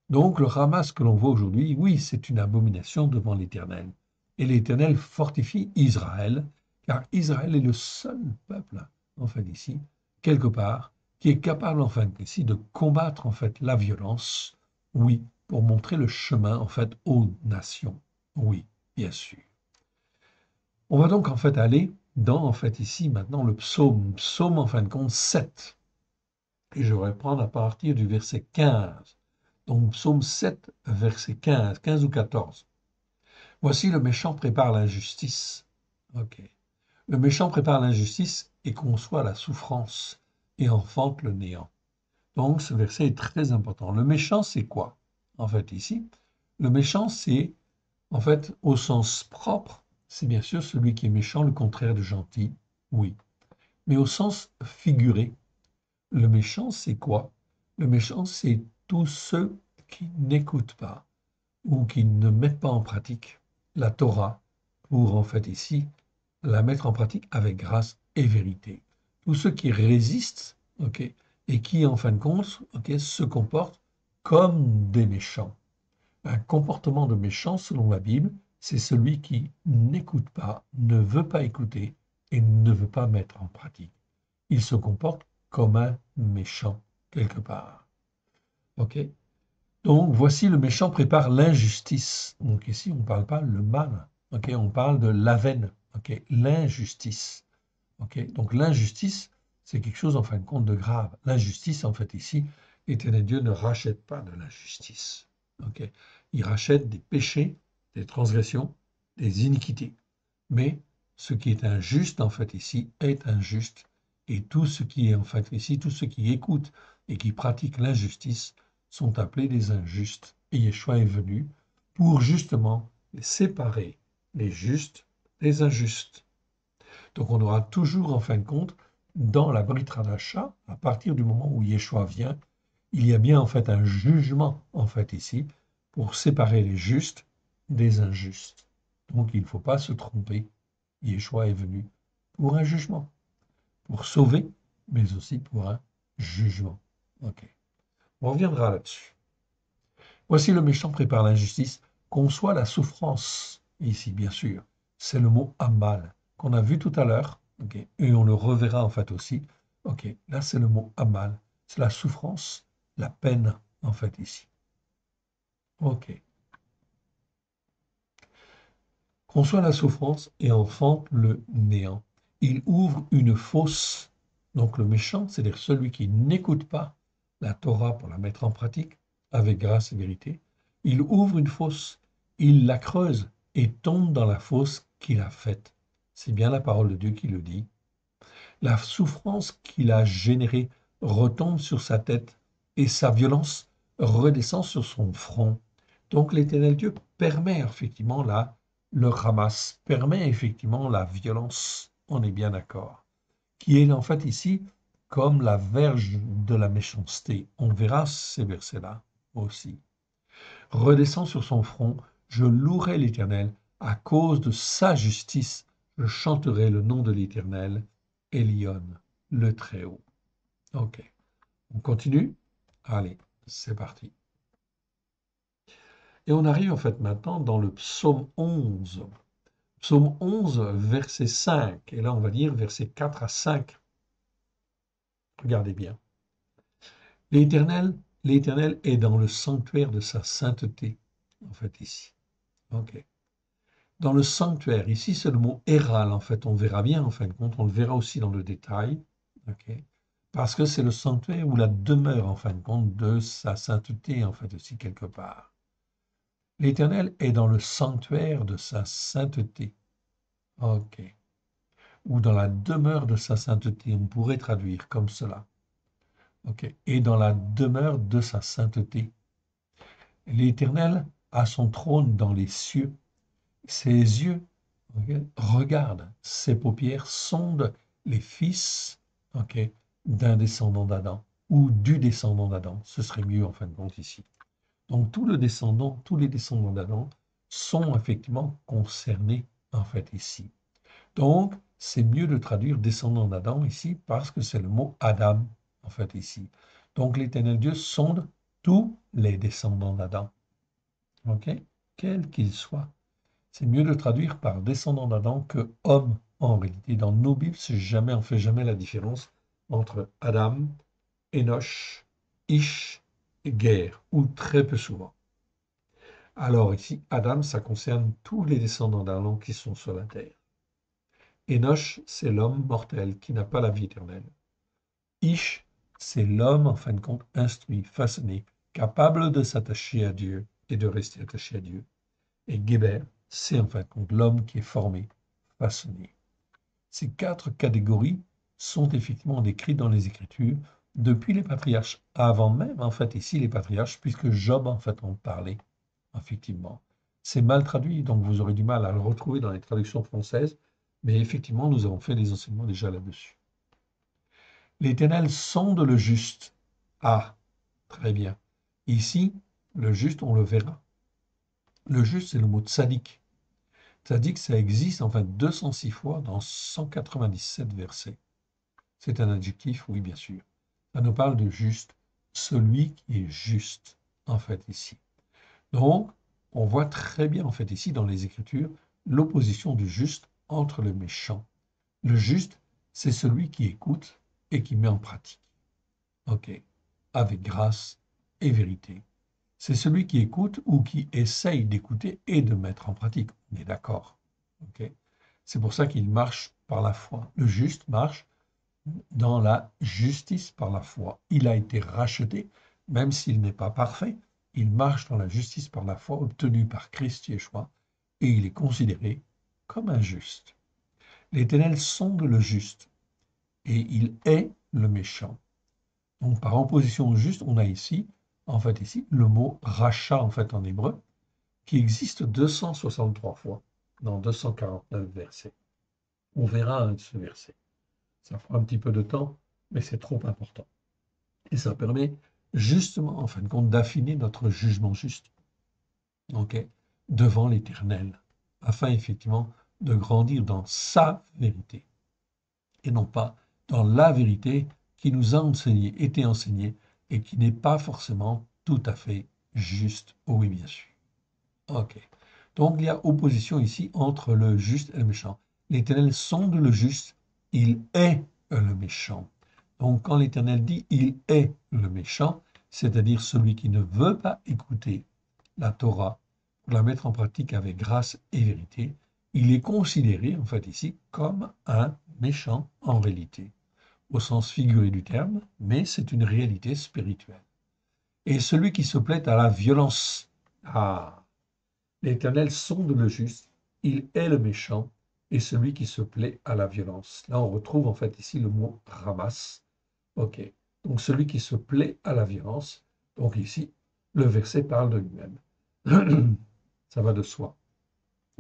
Donc, le Hamas que l'on voit aujourd'hui, oui, c'est une abomination devant l'Éternel. Et l'Éternel fortifie Israël, car Israël est le seul peuple, en fait, ici, quelque part, qui est capable, en fait, ici, de combattre, en fait, la violence, oui, pour montrer le chemin, en fait, aux nations. Oui, bien sûr. On va donc, en fait, aller dans, en fait, ici, maintenant, le psaume, en fin de compte, 7. Et je vais prendre à partir du verset 15. Donc, psaume 7, verset 15, 15 ou 14. Voici le méchant prépare l'injustice. Ok. Le méchant prépare l'injustice et conçoit la souffrance et enfante le néant. Donc, ce verset est très important. Le méchant, c'est quoi? En fait, ici, le méchant, c'est, en fait, au sens propre, c'est bien sûr celui qui est méchant, le contraire de gentil, oui. Mais au sens figuré, le méchant, c'est quoi? Le méchant, c'est tous ceux qui n'écoutent pas ou qui ne mettent pas en pratique la Torah pour, en fait, ici, la mettre en pratique avec grâce et vérité. Tous ceux qui résistent, ok, et qui, en fin de compte, ok, se comportent comme des méchants. Un comportement de méchant, selon la Bible, c'est celui qui n'écoute pas, ne veut pas écouter et ne veut pas mettre en pratique. Il se comporte comme un méchant, quelque part. OK? Donc, voici le méchant prépare l'injustice. Donc, ici, on ne parle pas le mal. OK? On parle de la veine. OK? L'injustice. OK? Donc, l'injustice, c'est quelque chose, en fin de compte, de grave. L'injustice, en fait, ici, l'Éternel Dieu ne rachète pas de l'injustice. OK? Il rachète des péchés, des transgressions, des iniquités. Mais ce qui est injuste, en fait, ici, est injuste. Et tout ce qui est, en fait, ici, tous ceux qui écoutent et qui pratiquent l'injustice sont appelés des injustes. Et Yeshua est venu pour justement séparer les justes des injustes. Donc on aura toujours, en fin de compte, dans la Brit Hadasha, à partir du moment où Yeshua vient, il y a bien en fait un jugement, en fait, ici, pour séparer les justes des injustes. Donc il ne faut pas se tromper. Yeshua est venu pour un jugement, pour sauver, mais aussi pour un jugement. Ok. On reviendra là-dessus. Voici le méchant prépare l'injustice, conçoit la souffrance. Ici, bien sûr, c'est le mot amal qu'on a vu tout à l'heure, ok, et on le reverra en fait aussi. Ok, là c'est le mot amal, c'est la souffrance, la peine en fait ici. Ok. Conçoit la souffrance et enfante le néant. Il ouvre une fosse, donc le méchant, c'est-à-dire celui qui n'écoute pas la Torah pour la mettre en pratique, avec grâce et vérité, il ouvre une fosse, il la creuse et tombe dans la fosse qu'il a faite. C'est bien la parole de Dieu qui le dit. La souffrance qu'il a générée retombe sur sa tête et sa violence redescend sur son front. Donc l'Éternel Dieu permet effectivement le ramasse, permet effectivement la violence, on est bien d'accord, qui est en fait ici comme la verge de la méchanceté. On verra ces versets-là aussi. Redescend sur son front, je louerai l'Éternel à cause de sa justice, je chanterai le nom de l'Éternel, Elion, le Très-Haut. Ok, on continue. Allez, c'est parti. Et on arrive en fait maintenant dans le psaume 11. Psaume 11, verset 5. Et là, on va lire versets 4 à 5. Regardez bien. L'Éternel, l'Éternel est dans le sanctuaire de sa sainteté, en fait, ici. Ok. Dans le sanctuaire, ici, c'est le mot éral, en fait. On verra bien, en fin de compte. On le verra aussi dans le détail. Ok. Parce que c'est le sanctuaire ou la demeure, en fin de compte, de sa sainteté, en fait, aussi, quelque part. L'Éternel est dans le sanctuaire de sa sainteté. Ok. Ou dans la demeure de sa sainteté, on pourrait traduire comme cela. Ok. Et dans la demeure de sa sainteté. L'Éternel a son trône dans les cieux. Ses yeux regardent, ses paupières sondent les fils d'un descendant d'Adam ou du descendant d'Adam. Ce serait mieux en fin de compte ici. Donc tous les descendants d'Adam sont effectivement concernés en fait ici. Donc c'est mieux de traduire descendant d'Adam ici parce que c'est le mot Adam en fait ici. Donc l'Éternel Dieu sonde tous les descendants d'Adam, ok, quels qu'ils soient. C'est mieux de traduire par descendant d'Adam que homme en réalité. Dans nos Bibles, on ne fait jamais la différence entre Adam, Enoch, Ish et Guerre, ou très peu souvent. Alors ici, Adam, ça concerne tous les descendants d'Adam qui sont sur la terre. Enoch, c'est l'homme mortel qui n'a pas la vie éternelle. Ish, c'est l'homme, en fin de compte, instruit, façonné, capable de s'attacher à Dieu et de rester attaché à Dieu. Et Geber, c'est en fin de compte l'homme qui est formé, façonné. Ces quatre catégories sont effectivement décrites dans les Écritures depuis les patriarches, avant même en fait ici les patriarches, puisque Job en fait en parlait, effectivement. C'est mal traduit, donc vous aurez du mal à le retrouver dans les traductions françaises, mais effectivement nous avons fait des enseignements déjà là-dessus. L'Éternel sonde le juste. Ah, très bien. Ici, le juste, on le verra. Le juste, c'est le mot tzaddik. Tzaddik, ça existe enfin 206 fois dans 197 versets. C'est un adjectif, oui, bien sûr. Ça nous parle de juste, celui qui est juste, en fait, ici. Donc, on voit très bien, en fait, ici, dans les Écritures, l'opposition du juste entre le méchant. Le juste, c'est celui qui écoute et qui met en pratique. OK, avec grâce et vérité. C'est celui qui écoute ou qui essaye d'écouter et de mettre en pratique. On est d'accord. OK? C'est pour ça qu'il marche par la foi. Le juste marche dans la justice par la foi. Il a été racheté, même s'il n'est pas parfait. Il marche dans la justice par la foi obtenue par Christ Yeshua. et il est considéré comme injuste. L'Éternel sonde le juste et il hait le méchant. Donc par opposition au juste, on a ici, le mot rachat en hébreu, qui existe 263 fois dans 249 versets. On verra ce verset. Ça prend un petit peu de temps, mais c'est trop important. Et ça permet justement, en fin de compte, d'affiner notre jugement juste, ok, devant l'Éternel, afin effectivement de grandir dans sa vérité, et non pas dans la vérité qui nous a été enseignée, et qui n'est pas forcément tout à fait juste. Oh oui, bien sûr. Ok. Donc il y a opposition ici entre le juste et le méchant. L'Éternel sonde le juste, il hait le méchant. Donc quand l'Éternel dit il hait le méchant, c'est-à-dire celui qui ne veut pas écouter la Torah pour la mettre en pratique avec grâce et vérité, il est considéré ici comme un méchant en réalité, au sens figuré du terme, mais c'est une réalité spirituelle. Et celui qui se plaît à la violence, ah, l'Éternel sonde le juste, il hait le méchant et celui qui se plaît à la violence. Là, on retrouve ici le mot ramas. Ok. Donc celui qui se plaît à la violence. Donc ici, le verset parle de lui-même. Ça va de soi.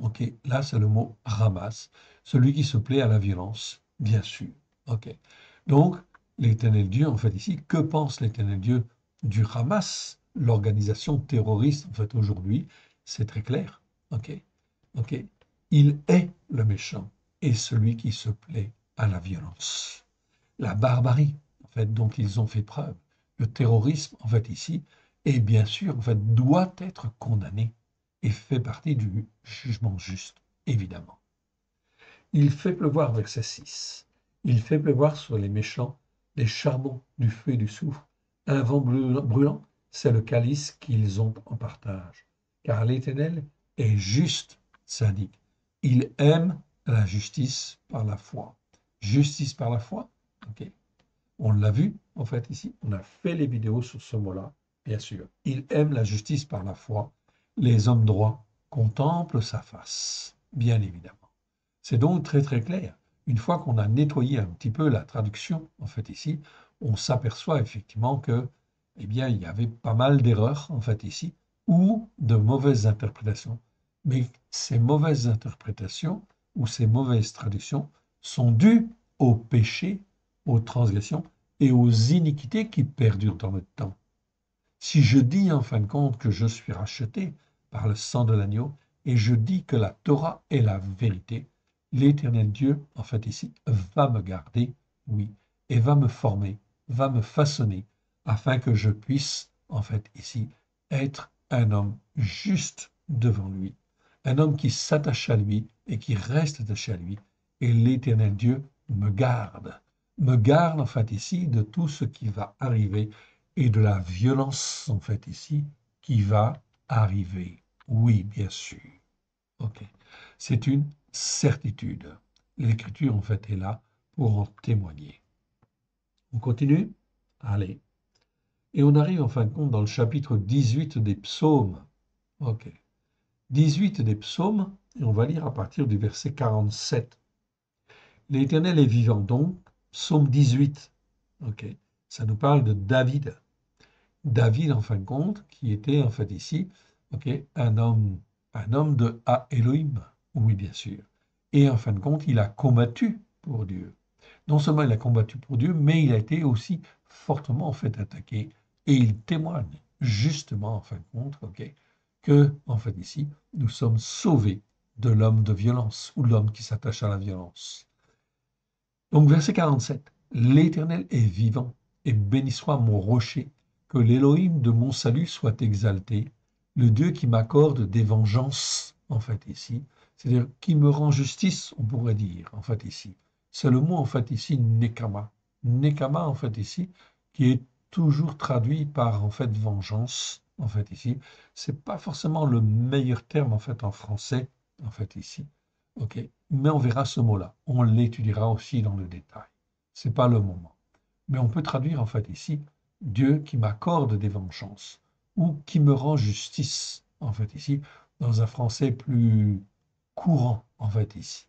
Ok. Là, c'est le mot ramas. Celui qui se plaît à la violence, bien sûr. Ok. Donc, l'Éternel Dieu, ici, que pense l'Éternel Dieu du Hamas, l'organisation terroriste, aujourd'hui? C'est très clair. Ok. Ok. Il est le méchant et celui qui se plaît à la violence. La barbarie, dont ils ont fait preuve. Le terrorisme, ici, et bien sûr, doit être condamné et fait partie du jugement juste, évidemment. Il fait pleuvoir, verset 6. Il fait pleuvoir sur les méchants des charbons, du feu et du soufre. Un vent brûlant, c'est le calice qu'ils ont en partage. Car l'Éternel est juste, sadique. Il aime la justice par la foi. Justice par la foi, ok. On l'a vu, ici. On a fait les vidéos sur ce mot-là, bien sûr. Il aime la justice par la foi. Les hommes droits contemplent sa face, bien évidemment. C'est donc très très clair. Une fois qu'on a nettoyé un petit peu la traduction, ici, on s'aperçoit effectivement que, il y avait pas mal d'erreurs, ici, ou de mauvaises interprétations. Mais ces mauvaises interprétations ou ces mauvaises traductions sont dues au péché, aux transgressions et aux iniquités qui perdurent dans le temps. Si je dis en fin de compte que je suis racheté par le sang de l'agneau et je dis que la Torah est la vérité, l'Éternel Dieu, ici, va me garder, oui, et va me former, va me façonner, afin que je puisse, ici, être un homme juste devant lui, un homme qui s'attache à lui et qui reste attaché à lui, et l'Éternel Dieu me garde, ici, de tout ce qui va arriver et de la violence, ici, qui va arriver. Oui, bien sûr. OK. C'est une certitude. L'Écriture, est là pour en témoigner. On continue? Allez. Et on arrive, en fin de compte, dans le chapitre 18 des psaumes. OK. 18 des psaumes, et on va lire à partir du verset 47. L'Éternel est vivant, donc, psaume 18. OK. Ça nous parle de David. David, en fin de compte, qui était ici, ok, un homme de Elohim, oui, bien sûr. Et en fin de compte, il a combattu pour Dieu. Non seulement il a combattu pour Dieu, mais il a été aussi fortement attaqué. Et il témoigne justement, en fin de compte, ok, que, ici, nous sommes sauvés de l'homme de violence ou de l'homme qui s'attache à la violence. Donc, verset 47. L'Éternel est vivant, et béni soit mon rocher, que l'Élohim de mon salut soit exalté, le Dieu qui m'accorde des vengeances, ici, c'est-à-dire qui me rend justice, on pourrait dire, ici. C'est le mot, ici, nekama. Nekama, ici, qui est toujours traduit par, vengeance, ici. C'est pas forcément le meilleur terme, en français, ici. OK, mais on verra ce mot-là. On l'étudiera aussi dans le détail. Ce n'est pas le moment. Mais on peut traduire ici Dieu qui m'accorde des vengeances ou qui me rend justice ici, dans un français plus courant, en fait, ici.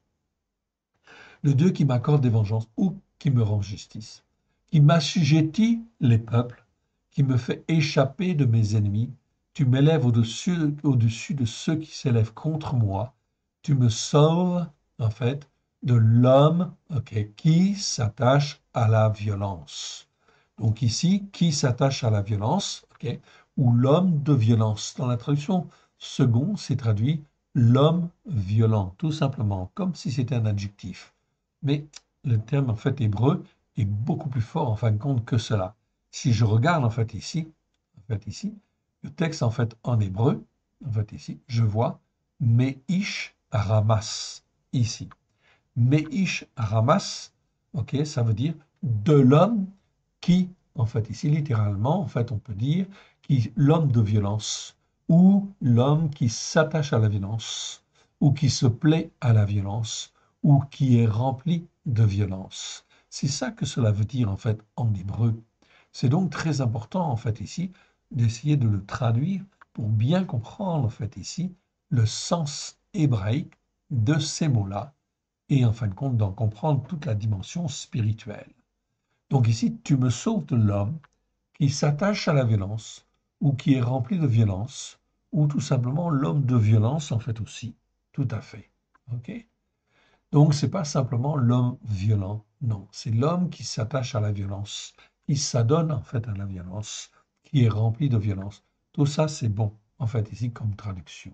Le Dieu qui m'accorde des vengeances ou qui me rend justice, qui m'assujettit les peuples, qui me fait échapper de mes ennemis. Tu m'élèves au-dessus de ceux qui s'élèvent contre moi. Tu me sauves, en fait, de l'homme, ok, qui s'attache à la violence. Donc ici, qui s'attache à la violence, ok, ou l'homme de violence. Dans la traduction second, c'est traduit l'homme violent, tout simplement, comme si c'était un adjectif. Mais le terme en fait hébreu est beaucoup plus fort en fin de compte que cela. Si je regarde en fait ici, le texte en fait en hébreu, en fait ici, je vois Meish Ramas ici. Meish Ramas, ok, ça veut dire de l'homme qui, en fait ici littéralement, en fait on peut dire qui l'homme de violence ou l'homme qui s'attache à la violence ou qui se plaît à la violence ou qui est rempli de violence. C'est ça que cela veut dire en fait en hébreu. C'est donc très important en fait ici d'essayer de le traduire pour bien comprendre en fait ici le sens hébraïque de ces mots-là et en fin de compte d'en comprendre toute la dimension spirituelle. Donc ici, tu me sauves de l'homme qui s'attache à la violence ou qui est rempli de violence ou tout simplement l'homme de violence en fait aussi. Tout à fait. OK? Donc, c'est pas simplement l'homme violent, non, c'est l'homme qui s'attache à la violence, qui s'adonne en fait à la violence, qui est rempli de violence. Tout ça, c'est bon, en fait, ici, comme traduction.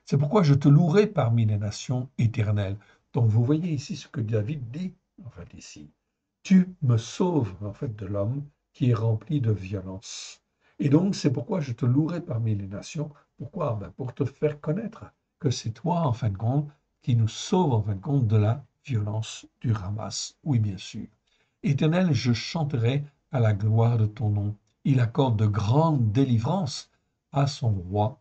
C'est pourquoi je te louerai parmi les nations éternelles. Donc, vous voyez ici ce que David dit, en fait, ici. Tu me sauves, en fait, de l'homme qui est rempli de violence. Et donc, c'est pourquoi je te louerai parmi les nations. Pourquoi? Ben, pour te faire connaître que c'est toi, en fin de compte, qui nous sauve, en fin de compte, de la violence du Hamas. Oui, bien sûr. Éternel, je chanterai à la gloire de ton nom. Il accorde de grandes délivrances à son roi.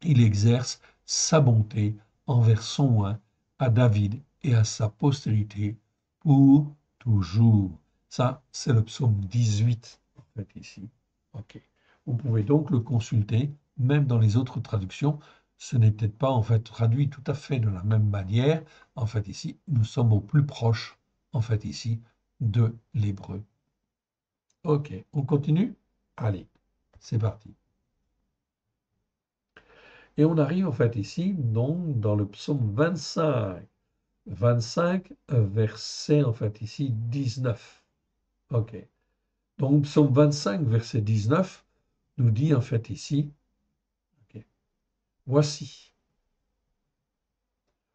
Il exerce sa bonté envers son oint, à David et à sa postérité pour toujours. Ça, c'est le psaume 18, en fait, ici. OK. Vous pouvez donc le consulter, même dans les autres traductions. Ce n'est peut-être pas, en fait, traduit tout à fait de la même manière. En fait, ici, nous sommes au plus proche, en fait, ici, de l'hébreu. OK. On continue? Allez, c'est parti. Et on arrive, en fait, ici, donc, dans le psaume 25. 25, verset, en fait, ici, 19. OK. Donc, psaume 25, verset 19, nous dit, en fait, ici, OK, voici,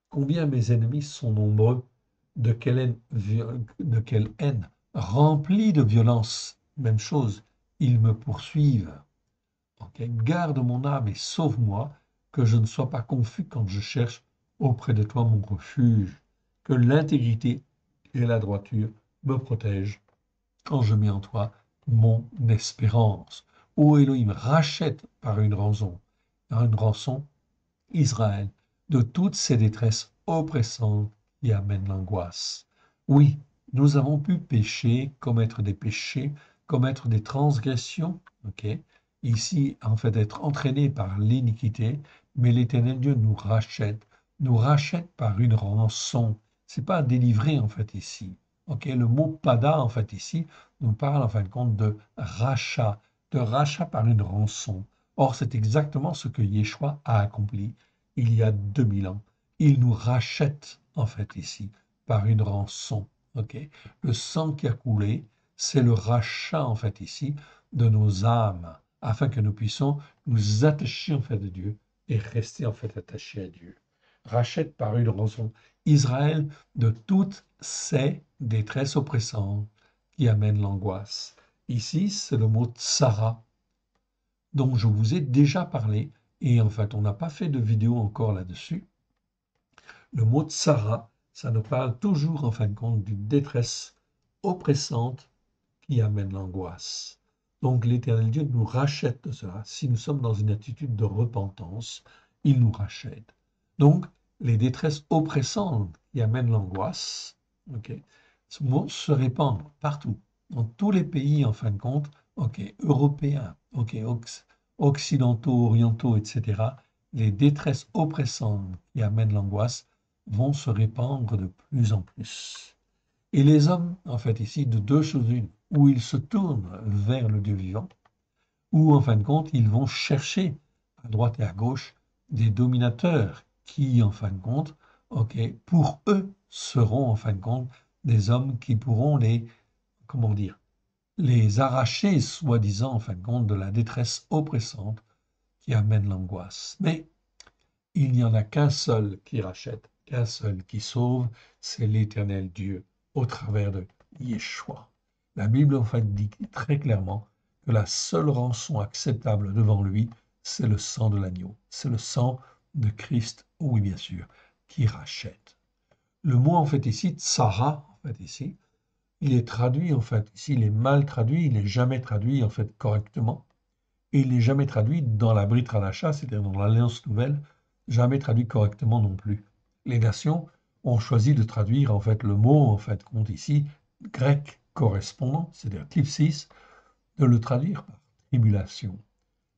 combien mes ennemis sont nombreux, de quelle haine, remplis de violence. Même chose, ils me poursuivent. OK. Garde mon âme et sauve-moi, que je ne sois pas confus quand je cherche auprès de toi mon refuge, que l'intégrité et la droiture me protègent quand je mets en toi mon espérance. Ô Elohim, rachète par une rançon, Israël, de toutes ces détresses oppressantes qui amènent l'angoisse. Oui, nous avons pu pécher, commettre des péchés, commettre des transgressions, ok? Ici, en fait, être entraînés par l'iniquité, mais l'Éternel Dieu nous rachète par une rançon. C'est pas délivrer, en fait, ici. Ok, le mot pada, en fait, ici, nous parle, en fin de compte, de rachat par une rançon. Or, c'est exactement ce que Yeshua a accompli il y a 2000 ans. Il nous rachète, en fait, ici, par une rançon. Ok, le sang qui a coulé, c'est le rachat, en fait, ici, de nos âmes, afin que nous puissions nous attacher, en fait, à Dieu et rester, en fait, attachés à Dieu. Rachète par une rançon Israël de toutes ces détresses oppressantes qui amènent l'angoisse. Ici, c'est le mot tsara dont je vous ai déjà parlé, et en fait, on n'a pas fait de vidéo encore là-dessus. Le mot tsara, ça nous parle toujours, en fin de compte, d'une détresse oppressante qui amène l'angoisse. Donc l'Éternel Dieu nous rachète de cela. Si nous sommes dans une attitude de repentance, il nous rachète. Donc, les détresses oppressantes qui amènent l'angoisse, ok, vont se répandre partout, dans tous les pays, en fin de compte, ok, européens, ok, occidentaux, orientaux, etc., les détresses oppressantes qui amènent l'angoisse vont se répandre de plus en plus. Et les hommes, en fait, ici, de deux choses une, ou ils se tournent vers le Dieu vivant, ou en fin de compte, ils vont chercher à droite et à gauche des dominateurs qui, en fin de compte, ok, pour eux, seront en fin de compte des hommes qui pourront les, comment dire, les arracher, soi-disant, en fin de compte, de la détresse oppressante qui amène l'angoisse. Mais il n'y en a qu'un seul qui rachète, qu'un seul qui sauve, c'est l'Éternel Dieu au travers de Yeshua. La Bible en fait dit très clairement que la seule rançon acceptable devant lui, c'est le sang de l'agneau, c'est le sang de Christ, oui bien sûr, qui rachète. Le mot en fait ici, tsara, en fait ici, il est traduit en fait ici, il est mal traduit, il n'est jamais traduit en fait correctement, et il n'est jamais traduit dans la Brit Hadasha, c'est-à-dire dans l'Alliance Nouvelle, jamais traduit correctement non plus. Les nations ont choisi de traduire en fait le mot en fait compte ici grec correspondant, c'est-à-dire clipsis, de le traduire par tribulation.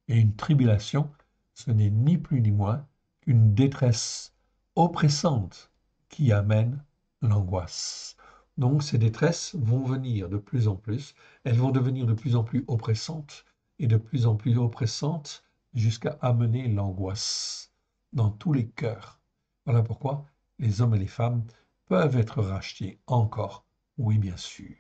Et une tribulation, ce n'est ni plus ni moins qu'une détresse oppressante qui amène l'angoisse. Donc ces détresses vont venir de plus en plus, elles vont devenir de plus en plus oppressantes et de plus en plus oppressantes jusqu'à amener l'angoisse dans tous les cœurs. Voilà pourquoi les hommes et les femmes peuvent être rachetés encore, oui bien sûr,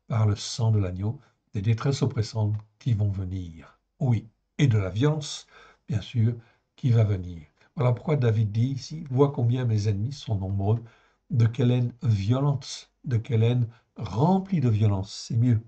par le sang de l'agneau, des détresses oppressantes qui vont venir. Oui, et de la violence, bien sûr, qui va venir. Voilà pourquoi David dit ici, vois combien mes ennemis sont nombreux, de quelle haine violente, de quelle haine remplie de violence, c'est mieux.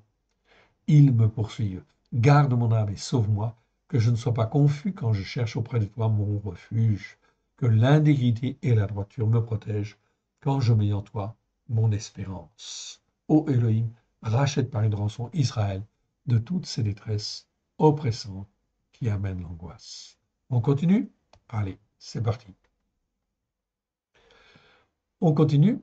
Ils me poursuivent. Garde mon âme et sauve-moi, que je ne sois pas confus quand je cherche auprès de toi mon refuge, que l'intégrité et la droiture me protègent, quand je mets en toi mon espérance. Ô Elohim, rachète par une rançon Israël de toutes ces détresses oppressantes qui amènent l'angoisse. On continue? Allez, c'est parti. On continue?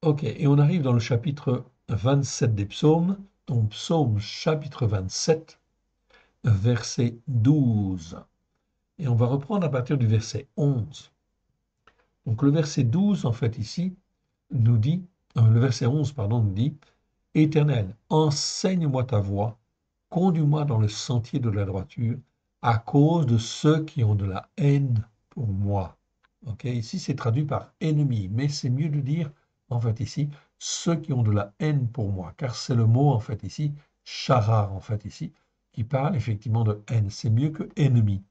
Ok, et on arrive dans le chapitre 27 des psaumes, donc psaume chapitre 27, verset 12. Et on va reprendre à partir du verset 11. Donc le verset 12, en fait, ici, nous dit, le verset 11, pardon, nous dit, Éternel, enseigne-moi ta voie, conduis-moi dans le sentier de la droiture, à cause de ceux qui ont de la haine pour moi. Ok, ici c'est traduit par ennemi, mais c'est mieux de dire, en fait, ici, ceux qui ont de la haine pour moi, car c'est le mot, en fait, ici, charar, en fait, ici, qui parle effectivement de haine. C'est mieux que ennemi,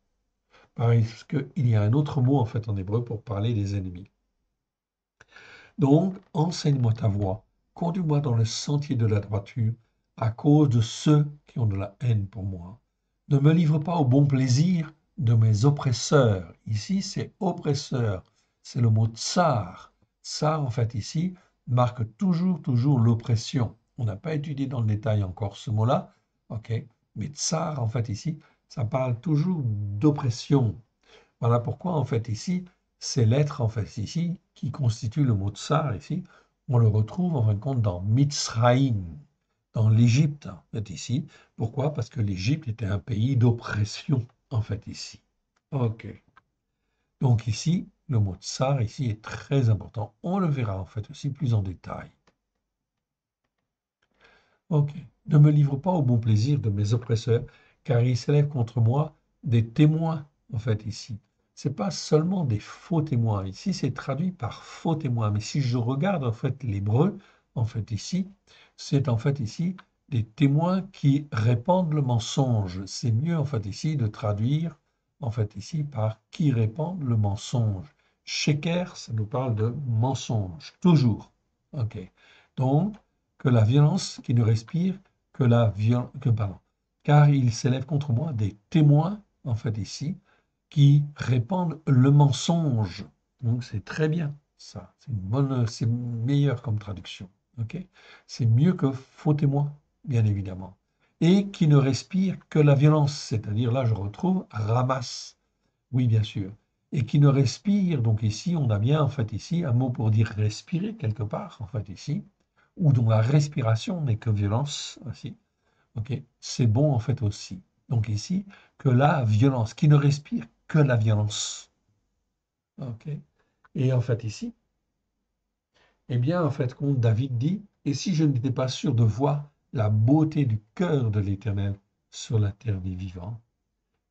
parce qu'il y a un autre mot, en fait, en hébreu pour parler des ennemis. Donc, enseigne-moi ta voie, conduis-moi dans le sentier de la droiture, à cause de ceux qui ont de la haine pour moi. Ne me livre pas au bon plaisir de mes oppresseurs. Ici, c'est oppresseur. C'est le mot tsar. Tsar, en fait, ici, marque toujours l'oppression. On n'a pas étudié dans le détail encore ce mot-là, ok? Mais tsar, en fait, ici, ça parle toujours d'oppression. Voilà pourquoi, en fait, ici, ces lettres, en fait, ici, qui constituent le mot tsar, ici, on le retrouve, en fin de compte, dans Mitzraïm, dans l'Égypte, en fait, ici. Pourquoi? Parce que l'Égypte était un pays d'oppression, en fait, ici. OK. Donc ici, le mot tsar, ici, est très important. On le verra, en fait, aussi plus en détail. OK. Ne me livre pas au bon plaisir de mes oppresseurs, car ils s'élèvent contre moi des témoins, en fait, ici. C'est pas seulement des faux témoins. Ici, c'est traduit par faux témoins. Mais si je regarde, en fait, l'hébreu, en fait, ici, c'est en fait ici des témoins qui répandent le mensonge. C'est mieux, en fait, ici, de traduire, en fait, ici, par qui répandent le mensonge. Sheker, ça nous parle de mensonge, toujours. OK. Donc, que la violence qui ne respire que la violence, pardon, car il s'élève contre moi des témoins, en fait ici, qui répandent le mensonge. Donc c'est très bien, ça. C'est une bonne, c'est meilleur comme traduction. Ok? C'est mieux que faux témoin, bien évidemment. Et qui ne respire que la violence, c'est-à-dire là je retrouve ramasse. Oui, bien sûr. Et qui ne respire, donc ici, on a bien en fait ici un mot pour dire respirer quelque part, en fait ici, ou dont la respiration n'est que violence aussi. Ok, c'est bon en fait aussi. Donc ici, que la violence, qui ne respire que la violence. Ok. Et en fait ici, eh bien, en fait, quand David dit, et si je n'étais pas sûr de voir la beauté du cœur de l'Éternel sur la terre des vivants,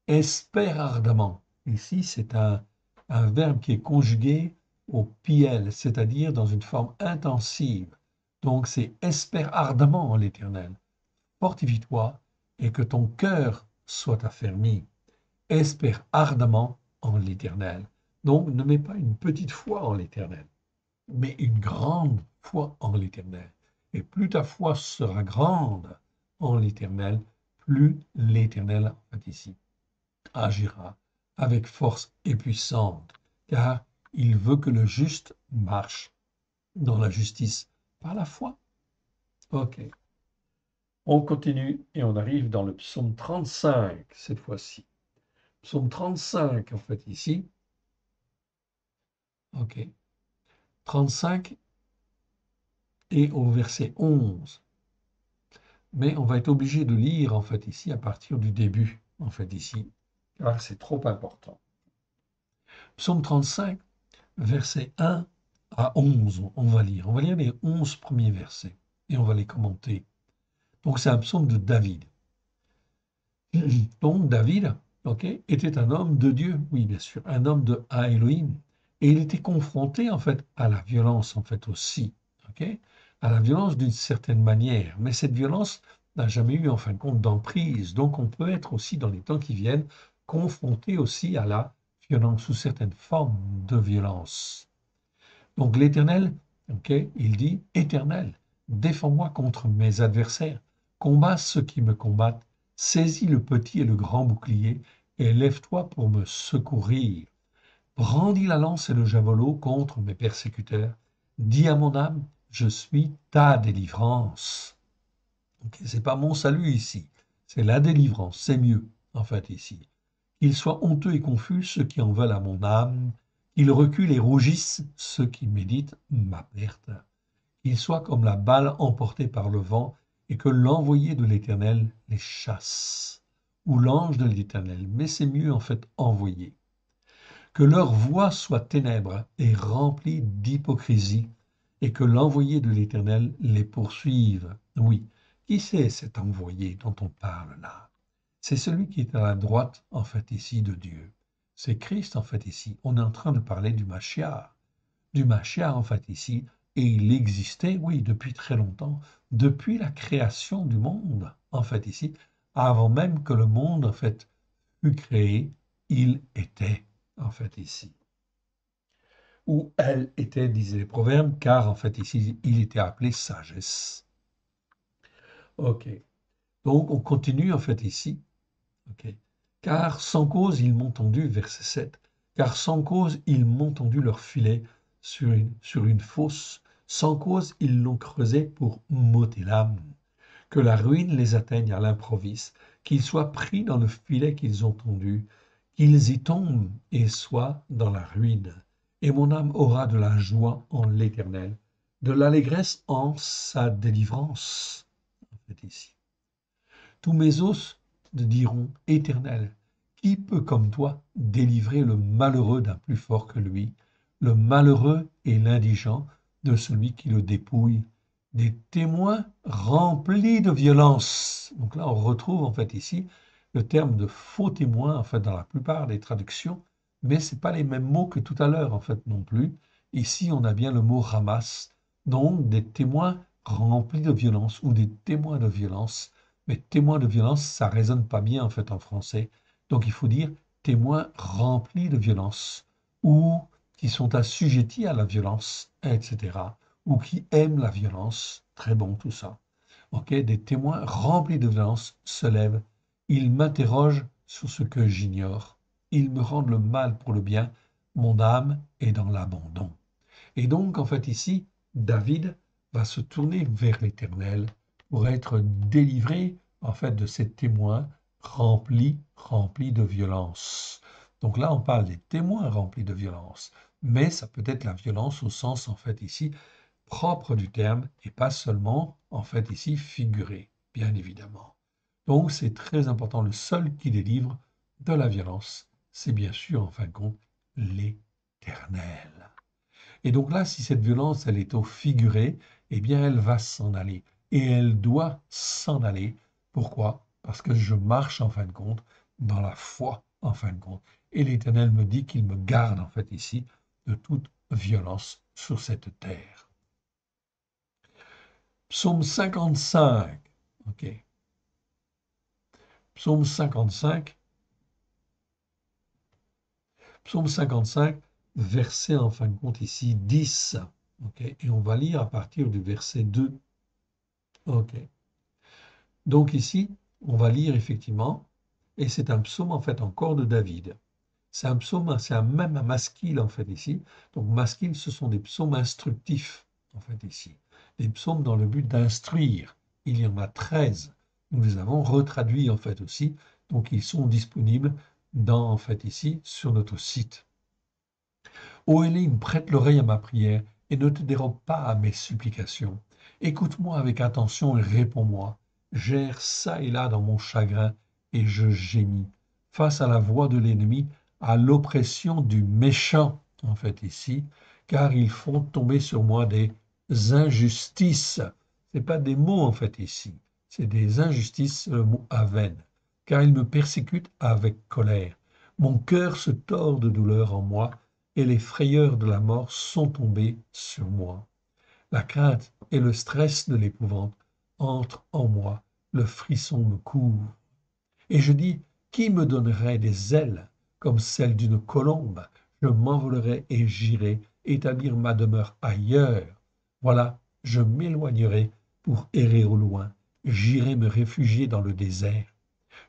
espère ardemment. Ici, c'est un verbe qui est conjugué au piel, c'est-à-dire dans une forme intensive. Donc, c'est espère ardemment en l'Éternel. Fortifie-toi et que ton cœur soit affermi. Espère ardemment en l'Éternel. Donc, ne mets pas une petite foi en l'Éternel, mais une grande foi en l'Éternel. Et plus ta foi sera grande en l'Éternel, plus l'Éternel, en fait ici, agira avec force et puissante, car il veut que le juste marche dans la justice par la foi. Ok. On continue et on arrive dans le psaume 35 cette fois-ci. Psaume 35, en fait, ici. Ok. 35 et au verset 11. Mais on va être obligé de lire, en fait, ici, à partir du début, en fait, ici, car c'est trop important. Psaume 35, versets 1 à 11, on va lire. On va lire les 11 premiers versets et on va les commenter. Donc, c'est un psaume de David. Donc, David, ok, était un homme de Dieu, oui, bien sûr, un homme de Elohim. Et il était confronté, en fait, à la violence, en fait, aussi, ok, à la violence d'une certaine manière. Mais cette violence n'a jamais eu, en fin de compte, d'emprise. Donc, on peut être aussi, dans les temps qui viennent, confronté aussi à la violence, sous certaines formes de violence. Donc l'Éternel, ok, il dit, Éternel, défends-moi contre mes adversaires, combats ceux qui me combattent, saisis le petit et le grand bouclier, et lève-toi pour me secourir. Brandis la lance et le javelot contre mes persécuteurs. Dis à mon âme, je suis ta délivrance. Okay, c'est pas mon salut ici, c'est la délivrance, c'est mieux, en fait, ici. Qu'ils soient honteux et confus ceux qui en veulent à mon âme, qu'ils reculent et rougissent ceux qui méditent ma perte, qu'ils soient comme la balle emportée par le vent, et que l'envoyé de l'Éternel les chasse, ou l'ange de l'Éternel, mais c'est mieux en fait envoyé. Que leur voix soit ténèbres et remplie d'hypocrisie, et que l'envoyé de l'Éternel les poursuive. Oui, qui c'est cet envoyé dont on parle là? C'est celui qui est à la droite, en fait, ici, de Dieu. C'est Christ, en fait, ici. On est en train de parler du Mashiach. Du Mashiach, en fait, ici. Et il existait, oui, depuis très longtemps, depuis la création du monde, en fait, ici. Avant même que le monde, en fait, fût créé, il était, en fait, ici. Ou elle était, disaient les proverbes, car, en fait, ici, il était appelé sagesse. OK. Donc, on continue, en fait, ici. Ok. Car sans cause ils m'ont tendu, verset 7, car sans cause ils m'ont tendu leur filet sur une fosse, sans cause ils l'ont creusé pour m'ôter l'âme. Que la ruine les atteigne à l'improviste, qu'ils soient pris dans le filet qu'ils ont tendu, qu'ils y tombent et soient dans la ruine. Et mon âme aura de la joie en l'Éternel, de l'allégresse en sa délivrance. En fait, ici. Tous mes os te diront, Éternel, qui peut comme toi délivrer le malheureux d'un plus fort que lui, le malheureux et l'indigent de celui qui le dépouille, des témoins remplis de violence. Donc là, on retrouve en fait ici le terme de faux témoin, en fait, dans la plupart des traductions, mais ce n'est pas les mêmes mots que tout à l'heure, en fait, non plus. Ici, on a bien le mot ramasse, donc des témoins remplis de violence ou des témoins de violence. Mais témoin de violence, ça résonne pas bien en fait en français. Donc il faut dire témoins remplis de violence ou qui sont assujettis à la violence, etc. Ou qui aiment la violence. Très bon tout ça. Ok, des témoins remplis de violence se lèvent. Ils m'interrogent sur ce que j'ignore. Ils me rendent le mal pour le bien. Mon âme est dans l'abandon. Et donc, en fait, ici, David va se tourner vers l'Éternel pour être délivré, en fait, de ces témoins remplis de violence. Donc là, on parle des témoins remplis de violence, mais ça peut être la violence au sens, en fait, ici, propre du terme, et pas seulement, en fait, ici, figuré, bien évidemment. Donc, c'est très important. Le seul qui délivre de la violence, c'est bien sûr, en fin de compte, l'Éternel. Et donc là, si cette violence, elle est au figuré, eh bien, elle va s'en aller. Et elle doit s'en aller. Pourquoi? Parce que je marche, en fin de compte, dans la foi, en fin de compte. Et l'Éternel me dit qu'il me garde, en fait, ici, de toute violence sur cette terre. Psaume 55. OK. Psaume 55. Psaume 55, verset, en fin de compte, ici, 10. OK. Et on va lire à partir du verset 2. OK. Donc ici, on va lire effectivement, et c'est un psaume en fait encore de David. C'est un psaume, c'est même un maskil en fait ici. Donc maskil, ce sont des psaumes instructifs en fait ici. Des psaumes dans le but d'instruire. Il y en a 13. Nous les avons retraduits en fait aussi. Donc ils sont disponibles dans en fait ici sur notre site. Ô Éline, prête l'oreille à ma prière et ne te dérobe pas à mes supplications. Écoute-moi avec attention et réponds-moi. J'erre çà et là dans mon chagrin et je gémis face à la voix de l'ennemi, à l'oppression du méchant, en fait ici, car ils font tomber sur moi des injustices. C'est pas des mots en fait ici, c'est des injustices, le mot aven, car ils me persécutent avec colère. Mon cœur se tord de douleur en moi et les frayeurs de la mort sont tombées sur moi. La crainte et le stress de l'épouvante entrent en moi, le frisson me couvre. Et je dis, qui me donnerait des ailes comme celles d'une colombe? Je m'envolerai et j'irai établir ma demeure ailleurs. Voilà, je m'éloignerai pour errer au loin. J'irai me réfugier dans le désert.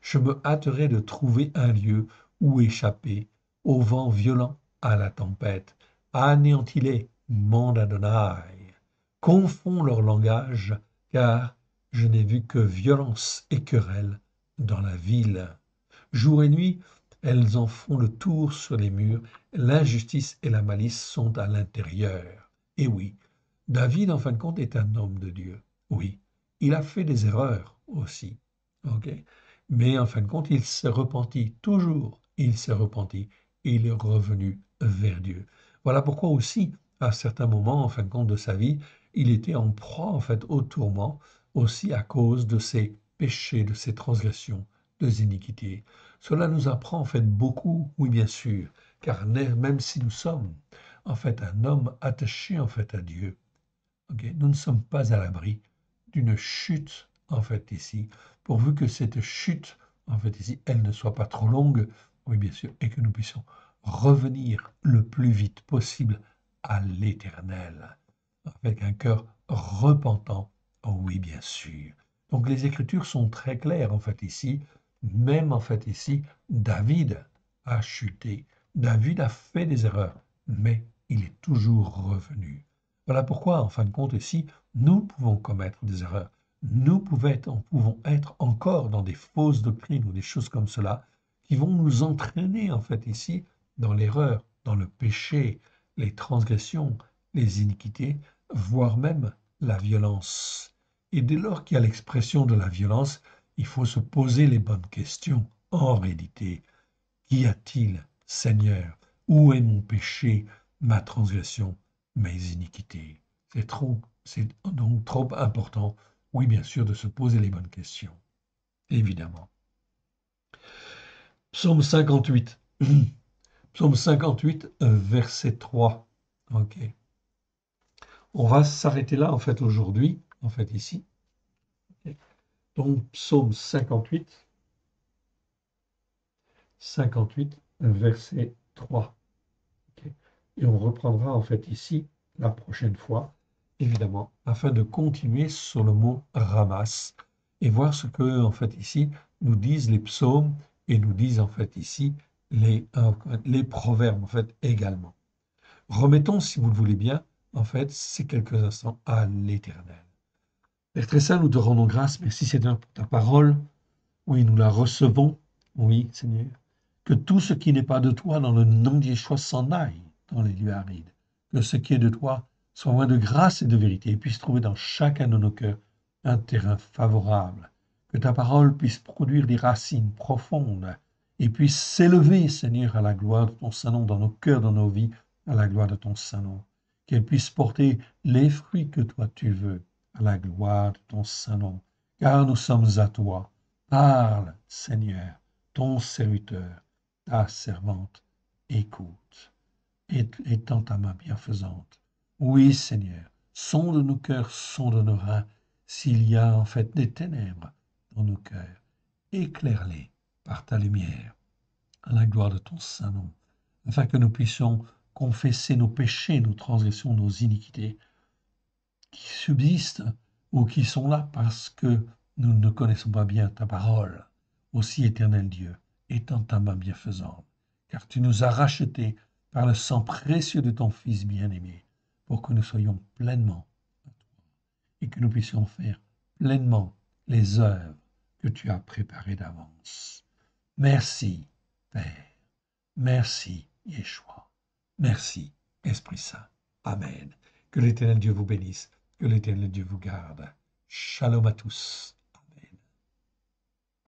Je me hâterai de trouver un lieu où échapper au vent violent, à la tempête. Anéantis-les, mon Adonai. Confonds leur langage, car je n'ai vu que violence et querelle dans la ville. Jour et nuit, elles en font le tour sur les murs. L'injustice et la malice sont à l'intérieur. Et oui, David, en fin de compte, est un homme de Dieu. Oui, il a fait des erreurs aussi. OK? Mais en fin de compte, il s'est repenti, toujours, il s'est repenti, et il est revenu vers Dieu. Voilà pourquoi aussi, à certains moments, en fin de compte de sa vie, il était en proie, en fait, au tourment, aussi à cause de ses péchés, de ses transgressions, de ses iniquités. Cela nous apprend, en fait, beaucoup, oui, bien sûr, car même si nous sommes, en fait, un homme attaché, en fait, à Dieu, okay, nous ne sommes pas à l'abri d'une chute, en fait, ici, pourvu que cette chute, en fait, ici, elle ne soit pas trop longue, oui, bien sûr, et que nous puissions revenir le plus vite possible à l'Éternel, avec un cœur repentant, oh oui, bien sûr. Donc les Écritures sont très claires, en fait, ici, même, en fait, ici, David a chuté, David a fait des erreurs, mais il est toujours revenu. Voilà pourquoi, en fin de compte, ici, nous pouvons commettre des erreurs. Nous pouvons être encore dans des fausses doctrines ou des choses comme cela qui vont nous entraîner, en fait, ici, dans l'erreur, dans le péché, les transgressions, les iniquités, voire même la violence. Et dès lors qu'il y a l'expression de la violence, il faut se poser les bonnes questions. En réalité, qu'y a-t-il, Seigneur? Où est mon péché, ma transgression, mes iniquités? C'est donc trop important, oui, bien sûr, de se poser les bonnes questions, évidemment. Psaume 58. Psaume 58, verset 3. OK. On va s'arrêter là, en fait, aujourd'hui, en fait, ici. OK. Donc, psaume 58, 58, verset 3. OK. Et on reprendra, en fait, ici, la prochaine fois, évidemment, afin de continuer sur le mot ramasse et voir ce que, en fait, ici, nous disent les psaumes et nous disent, en fait, ici, les proverbes, en fait, également. Remettons, si vous le voulez bien, en fait, ces quelques instants à l'Éternel. Père très saint, nous te rendons grâce. Merci Seigneur pour ta parole. Oui, nous la recevons. Oui, Seigneur. Que tout ce qui n'est pas de toi dans le nom de Yeshua s'en aille dans les lieux arides. Que ce qui est de toi soit loin de grâce et de vérité et puisse trouver dans chacun de nos cœurs un terrain favorable. que ta parole puisse produire des racines profondes et puisse s'élever, Seigneur, à la gloire de ton Saint-Nom, dans nos cœurs, dans nos vies, à la gloire de ton Saint-Nom. Qu'elle puisse porter les fruits que toi tu veux, à la gloire de ton Saint-Nom. Car nous sommes à toi. Parle, Seigneur, ton serviteur, ta servante, écoute. Étends ta main bienfaisante. Oui, Seigneur, sonde nos cœurs, sonde nos reins. S'il y a en fait des ténèbres dans nos cœurs, éclaire-les par ta lumière, à la gloire de ton Saint-Nom, afin que nous puissions confesser nos péchés, nos transgressions, nos iniquités qui subsistent ou qui sont là parce que nous ne connaissons pas bien ta parole. Aussi, éternel Dieu, étends ta main bienfaisante, car tu nous as rachetés par le sang précieux de ton Fils bien-aimé, pour que nous soyons pleinement à toi et que nous puissions faire pleinement les œuvres que tu as préparées d'avance. Merci, Père. Merci, Yeshua. Merci, Esprit Saint. Amen. Que l'Éternel Dieu vous bénisse, que l'Éternel Dieu vous garde. Shalom à tous.